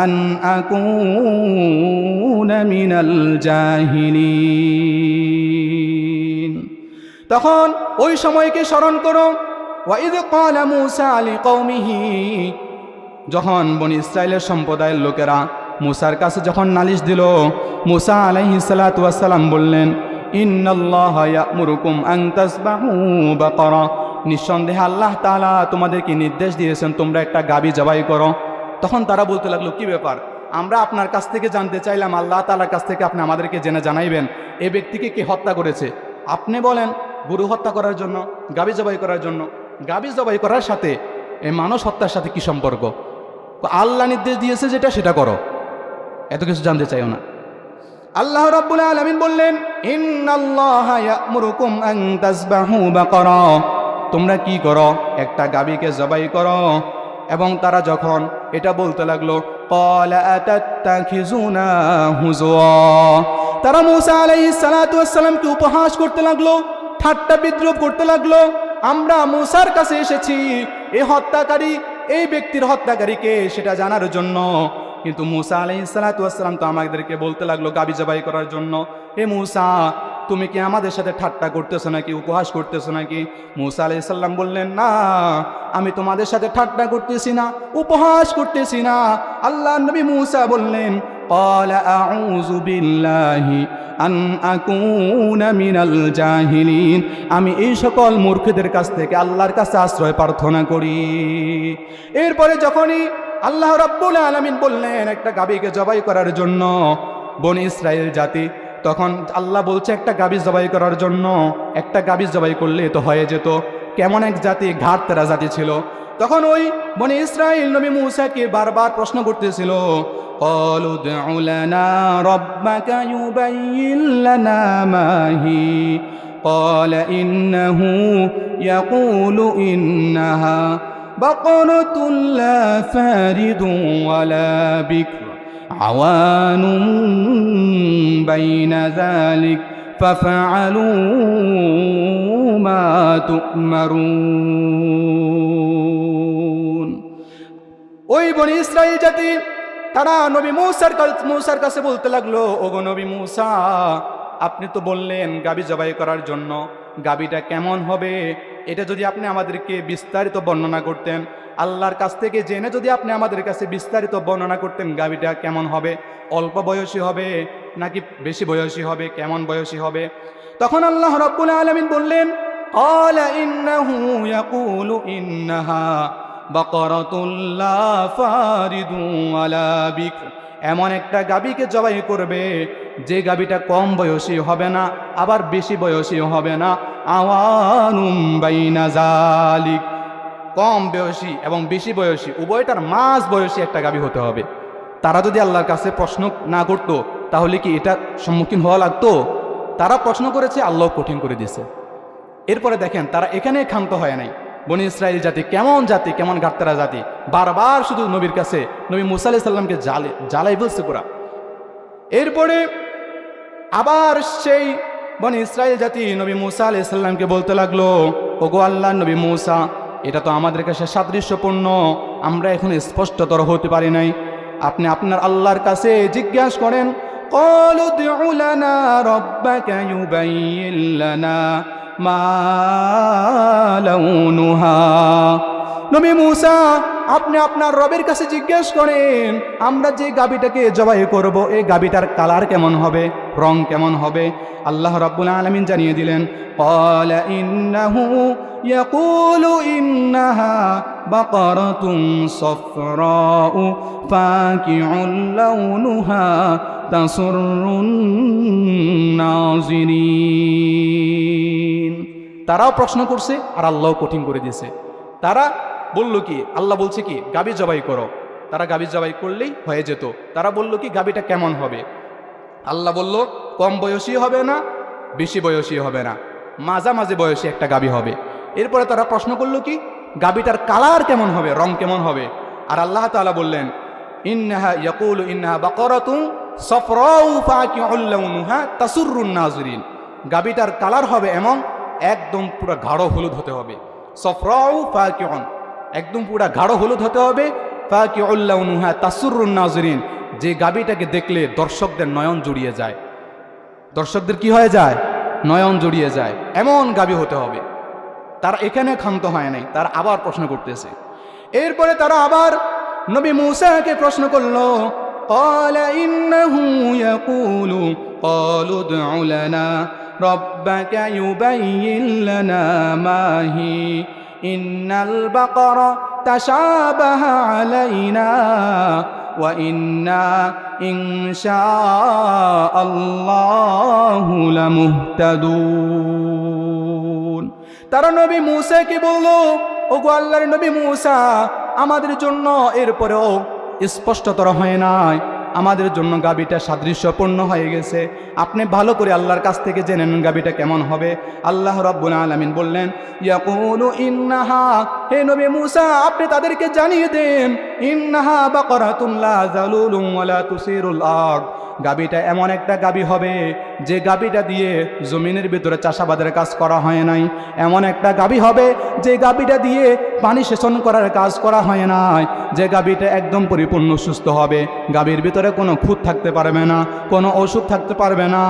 أَنْ أَكُونَ مِنَ الْجَاهِلِينَ। তখন ওই সময়কে স্মরণ করো। ওয়াইদ ক্বালা মূসা লিকওমিহি, যখন বনি ইসরাইলের সম্প্রদায়ের লোকেরা মুসার কাছে যখন নালিশ দিল, মুসা আলাইহিস সালাতু ওয়াস সালাম বললেন, ইন্নাল্লাহা ইয়া'মুরুকুম আন তাসবাহু বাকারা, নিঃসন্দেহে আল্লাহ তাআলা তোমাদেরকে নির্দেশ দিয়েছেন তোমরা একটা গাবী জবাই করো। তখন তারা বলতে লাগলো, কি ব্যাপার? আমরা আপনার কাছ থেকে জানতে চাইলাম, আল্লাহ তাআলার কাছ থেকে আপনি আমাদেরকে জেনে জানাইবেন এই ব্যক্তিকে কে হত্যা করেছে। আপনি বলেন গরু হত্যা করার জন্য, গাবী জবাই করার জন্য। গাবী জবাই করার সাথে এই মানুষ হত্যার সাথে কি সম্পর্ক? আল্লাহ নির্দেশ দিয়েছে যেটা সেটা করো, এত কিছু জানতে চাইও না। আল্লাহ রাব্বুল আলামিন বললেন, ইন্নাল্লাহা ইয়া'মুরুকুম আন তাসবাহু বাকারা, তোমরা কি করো? একটা গাবীকে জবাই করো। এবং তারা যখন এটা বলতে লাগলো, ক্বালা আতাত্তাখিজুনা হুজুয়া, তারা মূসা আলাইহিস সালাতু ওয়াস সালামকে উপহাস করতে লাগলো, ঠাট্টা বিদ্রুপ করতে লাগলো। আমরা মূসার কাছে এসেছি এই হত্যাকারী, এই ব্যক্তির হত্যাকারীকে সেটা জানার জন্য, কিন্তু মূসা আলাইহিস সালাতু ওয়াস সালাম তো আমাদেরকে বলতে লাগলো গাবী জবাই করার জন্য। হে মূসা, তুমি কি আমাদের সাথে ঠাট্টা করতেছো নাকি, উপহাস করতেছো নাকি? মূসা আলাইহিস সালাম বললেন, না, আমি তোমাদের সাথে ঠাট্টা করতেছি না, উপহাস করতেছি না। আল্লাহ নবী মূসা বললেন, ক্বালা আউযু বিল্লাহি আন আকুনা মিনাল জাহিলিন, আমি এই সকল মূর্খদের কাছ থেকে আল্লাহর কাছে আশ্রয় প্রার্থনা করি। এরপরে যখনই আল্লাহ রাব্বুল আলামিন বললেন একটা গাবীকে জবাই করার জন্য বনি ইসরাইল জাতি, তখন আল্লাহ বলছে একটা গাবী জবাই করার জন্য। একটা গাবী জবাই করলে তো হয়ে যেত। কেমন এক জাতি, ঘাটতেরা জাতি ছিল। তখন ওই বনি ইসরাইল নবী মূসাকে বারবার প্রশ্ন করতেছিল, ক্বালু উদউ লানা রাব্বাকা ইউবাইয়িন লানা মা হি قال إنه يقول إنها بقرة لا فارض ولا بكر عوان بين ذلك ففعلوا ما تؤمرون ওই বনি ইসরাইল জাতি তারা নবী মূসার কাছে বলতে লাগলো, ওগো নবী মূসা, আপনি তো বললেন গাবি জবাই করার জন্য, গাবিটা কেমন হবে এটা যদি আপনি আমাদেরকে বিস্তারিত বর্ণনা করতেন, আল্লাহর কাছ থেকে জেনে যদি আপনি আমাদের কাছে বিস্তারিত বর্ণনা করতেন গাবিটা কেমন হবে, অল্প বয়সী হবে নাকি বেশি বয়সী হবে, কেমন বয়সী হবে। তখন আল্লাহ রাব্বুল আলামিন বললেন, ক্বালা ইন্নাহু ইয়াকুলু ইন্নাহা বাকারাতুন লা ফারিদুন ওয়ালা বিকর, এমন একটা গাবিকে জবাই করবে যে গাবিটা কম বয়সী হবে না আবার বেশি বয়সী হবে না, আওয়ানুম বাইনা যালিক, কম বয়সী এবং বেশি বয়সী উভয়টার মাঝ বয়সী একটা গাবি হতে হবে। তারা যদি আল্লাহর কাছে প্রশ্ন না করত তাহলে কি এটার সম্মুখীন হওয়া লাগতো? তারা প্রশ্ন করেছে, আল্লাহ কঠিন করে দিয়েছে। এরপরে দেখেন তারা এখানে ক্ষান্ত হয় নাই। বনি ইসরাইল জাতি কেমন ঘাটতারা জাতি, বারবার শুধু নবীর কাছে নবী মুসা আলাইহিস সালামকে জ্বালাই বলছে পুরা। এরপরে আবার সেই বনি ইসরাইল জাতি নবী মুসা আলাইহিস সালামকে বলতে লাগলো, ওগো আল্লাহর নবী মুসা, এটা তো আমাদের কাছে সাদৃশ্যপূর্ণ, আমরা এখন স্পষ্টতর হতে পারি নাই, আপনি আপনার আল্লাহর কাছে জিজ্ঞাসা করেন। ক্বালু উদউ লানা রাব্বাকা ইউবাইয়িন লানা মা লাউনুহা, নবী মূসা আপনি আপনার রবের কাছে জিজ্ঞেস করেন আমরা যে গাবিটাকে জবাই করব এই গাবিটার কালার কেমন হবে, রং কেমন হবে। আল্লাহ রাব্বুল আলামিন জানিয়ে দিলেন, ক্বালা ইন্নাহু ইয়াকুলু ইন্নাহা বাকারাতুন সাফরাউ ফাকিউন লাউনুহা তাসুররুন নাযিরিন। তারাও প্রশ্ন করছে আর আল্লাহ কঠিন করে দিয়েছে। তারা বলল কি, আল্লাহ বলছে কি গাবি জবাই করো, তারা গাবি জবাই করলেই হয়ে যেত। তারা বলল কি গাবিটা কেমন হবে, আল্লাহ বলল কম বয়সী হবে না বেশি বয়সী হবে না, মাঝামাঝি বয়সী একটা গাবি হবে। এরপরে তারা প্রশ্ন করলো কি গাবিটার কালার কেমন হবে, রং কেমন হবে। আর আল্লাহ তাআলা বললেন, ইন্নাহা ইয়াকুলু ইন্নাহা বাকারাতুন সাফরাউ ফাকিউন লাউনুহা তাসুররুন নাযিরিন, গাবিটার কালার হবে এমন একদম পুরো গাঢ় হলুদ হতে হবে। সাফরাউ ফাকিউন, একদম পুরো গাঢ় হলুদ হতে হবে। ফাকিউন লাউনুহা তাসুররুন নাযিরিন, যে গাবিটাকে দেখলে দর্শকদের নয়ন জুড়িয়ে যায়, দর্শকদের কি হয়ে যায়, নয়ন জুড়িয়ে যায়, এমন গাবি হতে হবে। তারা এখানে ক্ষান্ত হয় নাই, তারা আবার প্রশ্ন করতেছে। এরপরে তারা আবার নবী মূসাকে প্রশ্ন করলো, ক্বালা ইন্নাহু ইয়াকুলু ক্বালু উদউ লানা রাব্বাকা ইউবাইয়িন লানা মা হি ইন্নাল বাকারা তাশাবাহা আলাইনা ওয়া ইন্না ইনশাআল্লাহু লামুহতাদুন। তারা নবী মূসাকে বলল, ওগো আল্লাহর নবী মূসা, আমাদের জন্য এরপরেও স্পষ্টতর হয় নাই, আমাদের জন্য গাবিটা সাদৃশ্যপূর্ণ হয়ে গেছে, আপনি ভালো করে আল্লাহর কাছ থেকে জেনে নেন গাবিটা কেমন হবে। আল্লাহ রাব্বুল আলামিন বললেন, ইয়াকুলু ইন্নাহা, হে নবী মূসা আপনি তাদেরকে জানিয়ে দেন, ইন্নাহা বাকারাতুন লা যালুলুন ওয়ালা তুসিরুল আরদ, গাবিটা এমন একটা গাবি হবে যে গাবিটা দিয়ে জমিনের ভিতরে চাষাবাদের কাজ করা হয় নাই, এমন একটা গাবি হবে যে গাবিটা দিয়ে পানি সেচন করার কাজ করা হয় নাই, যে গাবিটা একদম পরিপূর্ণ সুস্থ হবে, গাবির ভিতরে কোনো খুঁত থাকতে পারবে না, কোনো অসুখ থাকতে পারবে না,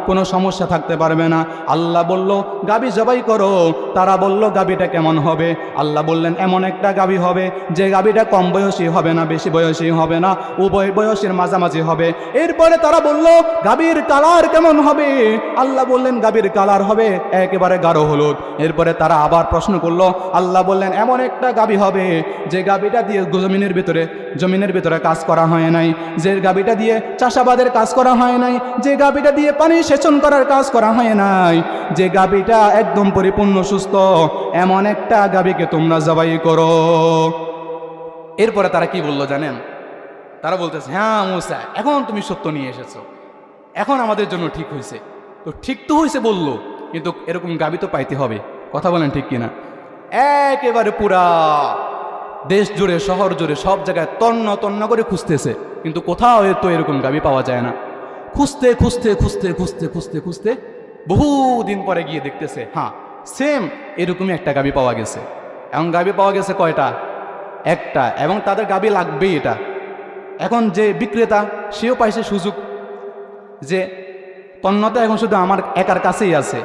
কোনো সমস্যা থাকতে পারবে না। আল্লাহ বলল গাবি জবাই করো, তারা বলল গাবিটা কেমন হবে, আল্লাহ বললেন এমন একটা গাবি হবে যে গাবিটা কম বয়সী হবে না বেশি বয়সী হবে না, উভয় বয়সের মাঝামাঝি হবে। এরপরে তারা বলল গাবির কালার কেমন হবে, আল্লাহ বললেন গাবির কালার হবে একেবারে গাঢ় হলুদ। এরপরে তারা আবার প্রশ্ন করলো, আল্লাহ বললেন এমন একটা গাবি হবে যে গাবিটা দিয়ে জমিনের ভিতরে কাজ করা হয় নাই, যে গাবিটা দিয়ে চাষাবাদের কাজ করা হয় নাই, যে গাবিটা দিয়ে পানি সেচন করার কাজ করা হয় নাই, যে গাবিটা একদম পরিপূর্ণ সুস্থ, এমন একটা গাবিকে তোমরা জবাই করো। এরপরে তারা কি বললো জানেন, তারা বলতেছে, হ্যাঁ মূসা এখন তুমি সত্য নিয়ে এসেছো, এখন আমাদের জন্য ঠিক হয়েছে। তো ঠিক তো হয়েছে বললো, কিন্তু এরকম গাবি তো পাইতে হবে, কথা বলেন ঠিক কিনা? একেবারে পুরা দেশ জুড়ে শহর জুড়ে সব জায়গায় তন্ন তন্ন করে খুঁজতেছে, কিন্তু কোথাও তো এরকম গাবি পাওয়া যায় না। খুঁজতে খুঁজতে খুঁজতে খুঁজতে খুঁজতে খুঁজতে বহুদিন পরে গিয়ে দেখতেছে হ্যাঁ সেম এরকমই একটা গাবি পাওয়া গেছে। এবং গাবি পাওয়া গেছে কয়টা? একটা, এবং তাদের গাবি লাগবেই এটা। এখন যে বিক্রেতা সেও পাইছে সুযোগ যে পণ্যটা এখন শুধু আমার একার কাছেই আছে।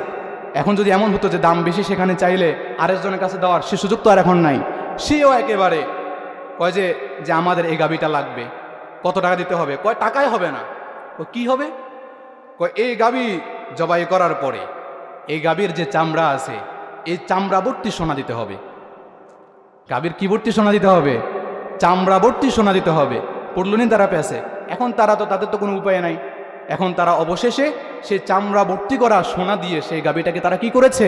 এখন যদি এমন হতো যে দাম বেশি সেখানে চাইলে আরেকজনের কাছে দেওয়ার সে সুযোগ তো আর এখন নাই। সেও একেবারে কয় যে আমাদের এই গাবিটা লাগবে, কত টাকা দিতে হবে? কয় টাকাই হবে না। কি হবে? কয় এই গাবি জবাই করার পরে এই গাবির যে চামড়া আছে এই চামড়া ভর্তি সোনা দিতে হবে। গাবির কি ভর্তি সোনা দিতে হবে? চামড়া ভর্তি সোনা দিতে হবে। পড়লুনি তারা পেয়েছে। এখন তাদের তো কোনো উপায় নাই। এখন তারা অবশেষে সেই চামড়া ভর্তি করা সোনা দিয়ে সেই গাবিটাকে তারা কি করেছে?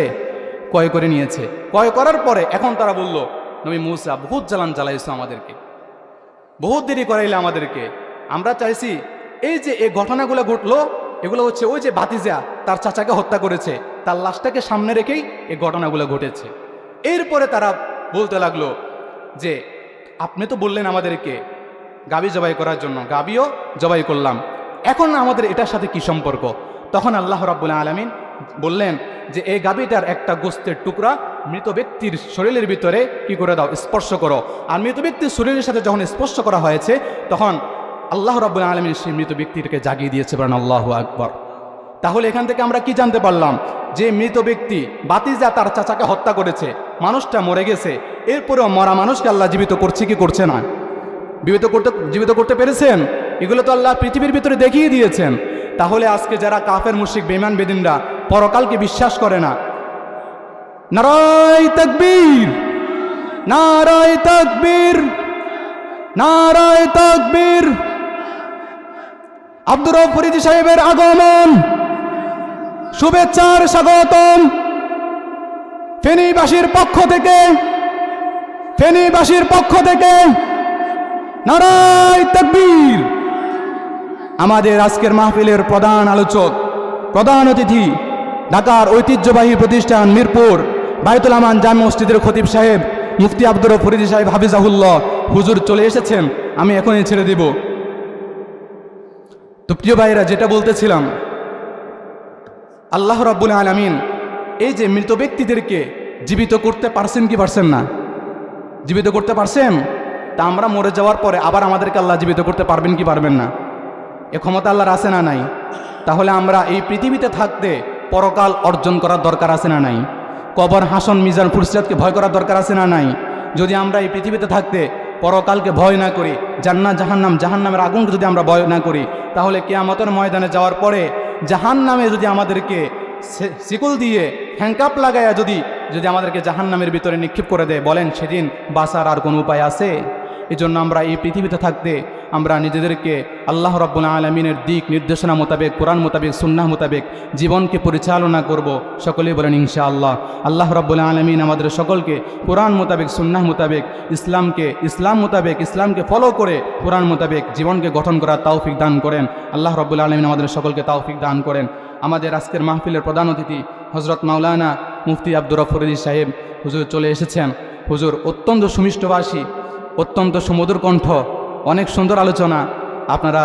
ক্রয় করে নিয়েছে। ক্রয় করার পরে এখন তারা বলল, নবী মূসা বহুত জ্বালান জ্বালাইছো আমাদেরকে, বহুত দেরি করাইলে আমাদেরকে। আমরা চাইছি এই যে এই ঘটনাগুলো ঘটলো এগুলো হচ্ছে ওই যে ভাতিজা তার চাচাকে হত্যা করেছে, তার লাশটাকে সামনে রেখেই এই ঘটনাগুলো ঘটেছে। এরপরে তারা বলতে লাগলো যে আপনি তো বললেন আমাদেরকে গাবি জবাই করার জন্য, গাবিও জবাই করলাম, এখন আমাদের এটার সাথে কি সম্পর্ক? তখন আল্লাহ রাব্বুল আলামিন বললেন যে এই গাবিটার একটা গোস্তের টুকরা মৃত ব্যক্তির শরীরের ভিতরে কি করে দাও, স্পর্শ করো। আর মৃত ব্যক্তির শরীরের সাথে যখন স্পর্শ করা হয়েছে তখন আল্লাহ রাব্বুল আলামিন সেই মৃত ব্যক্তিকে জাগিয়ে দিয়েছে। বলেন আল্লাহু আকবার। তাহলে এখান থেকে আমরা কি জানতে পারলাম? যে মৃত ব্যক্তি ভাতিজা তার চাচাকে হত্যা করেছে, মানুষটা মরে গেছে, এরপরেও মরা মানুষকে আল্লাহ জীবিত করছে কি করছে না? জীবিত করতে পেরেছেন। এগুলো তো আল্লাহ পৃথিবীর ভিতরে দেখিয়ে দিয়েছেন। তাহলে আজকে যারা কাফের মুশরিক বেঈমান বেদিনরা পরকালকে বিশ্বাস করে না, নারায়ে তাকবীর, নারায়ে তাকবীর, নারায়ে তাকবীর। আব্দুর রব ফরিদী সাহেবের আগমন, শুভেচ্ছার স্বাগতম ফেনীবাসীর পক্ষ থেকে, ফেনীবাসীর পক্ষ থেকে নারায়ে তাকবীর। আমাদের আজকের মাহফিলের প্রধান আলোচক, প্রধান অতিথি ঢাকার ঐতিহ্যবাহী প্রতিষ্ঠান মিরপুর বায়তুল আমান জামে মসজিদের খতিব সাহেব মুফতি আব্দুর রব ফরিদী সাহেব হাফিজাহুল্লাহ হুজুর চলে এসেছেন। আমি এখনই ছেড়ে দিব। তো প্রিয় ভাইরা, যেটা বলতেছিলাম, আল্লাহ রাব্বুল আলামিন এই যে মৃত ব্যক্তিদেরকে জীবিত করতে পারছেন কি পারছেন না? জীবিত করতে পারছেন। তা আমরা মরে যাওয়ার পরে আবার আমাদেরকে আল্লাহ জীবিত করতে পারবেন কি পারবেন না? এ ক্ষমতা আল্লাহর আছে না নাই? তাহলে আমরা এই পৃথিবীতে থাকতে পরকাল অর্জন করার দরকার আছে না নাই? কবর, হাসন, মিজান, ফুরসিরাতকে ভয় করার দরকার আছে না নাই? যদি আমরা এই পৃথিবীতে থাকতে পরকালকে ভয় না করি, জান্নাত জাহান্নামের আগুনকে যদি আমরা ভয় না করি, তাহলে কিয়ামতের ময়দানে যাওয়ার পরে জাহান্নামে যদি আমাদেরকে শিকল দিয়ে হ্যাংকাপ লাগায়া যদি আমাদেরকে জাহান্নামের ভিতরে নিক্ষেপ করে দেয়, বলেন সেদিন বাঁচার আর কোনো উপায় আছে? এই জন্য আমরা এই পৃথিবীতে থাকতে আমরা নিজেদেরকে আল্লাহ রাব্বুল আলামিনের দিক নির্দেশনা মোতাবেক, কোরআন মোতাবেক, সুন্নাহ মোতাবেক জীবনকে পরিচালনা করব। সকলেই বলেন ইনশাআল্লাহ। আল্লাহ রাব্বুল আলামিন আমাদের সকলকে কোরআন মোতাবেক, সুন্নাহ মোতাবেক, ইসলামকে ফলো করে কোরআন মোতাবেক জীবনকে গঠন করার তৌফিক দান করেন। আল্লাহ রাব্বুল আলামিন আমাদের সকলকে তৌফিক দান করেন। আমাদের আজকের মাহফিলের প্রধান অতিথি হযরত মাওলানা মুফতি আব্দুর রব ফরিদী সাহেব হুজুর চলে এসেছেন। হুজুর অত্যন্ত সুমিষ্টভাষী, অত্যন্ত সুমধুর কণ্ঠ, অনেক সুন্দর আলোচনা আপনারা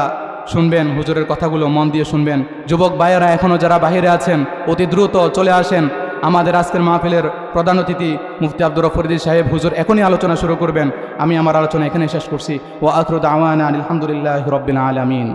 শুনবেন। হুজুরের কথাগুলো মন দিয়ে শুনবেন। যুবক ভাইয়েরা এখনও যারা বাহিরে আছেন অতি দ্রুত চলে আসেন। আমাদের আজকের মাহফিলের প্রধান অতিথি মুফতি আব্দুর রব ফরিদী সাহেব হুজুর এখনই আলোচনা শুরু করবেন। আমি আমার আলোচনা এখানে শেষ করছি। ওয়া আখিরু দাওয়ানা আলহামদুলিল্লাহি রাব্বিল আলামিন।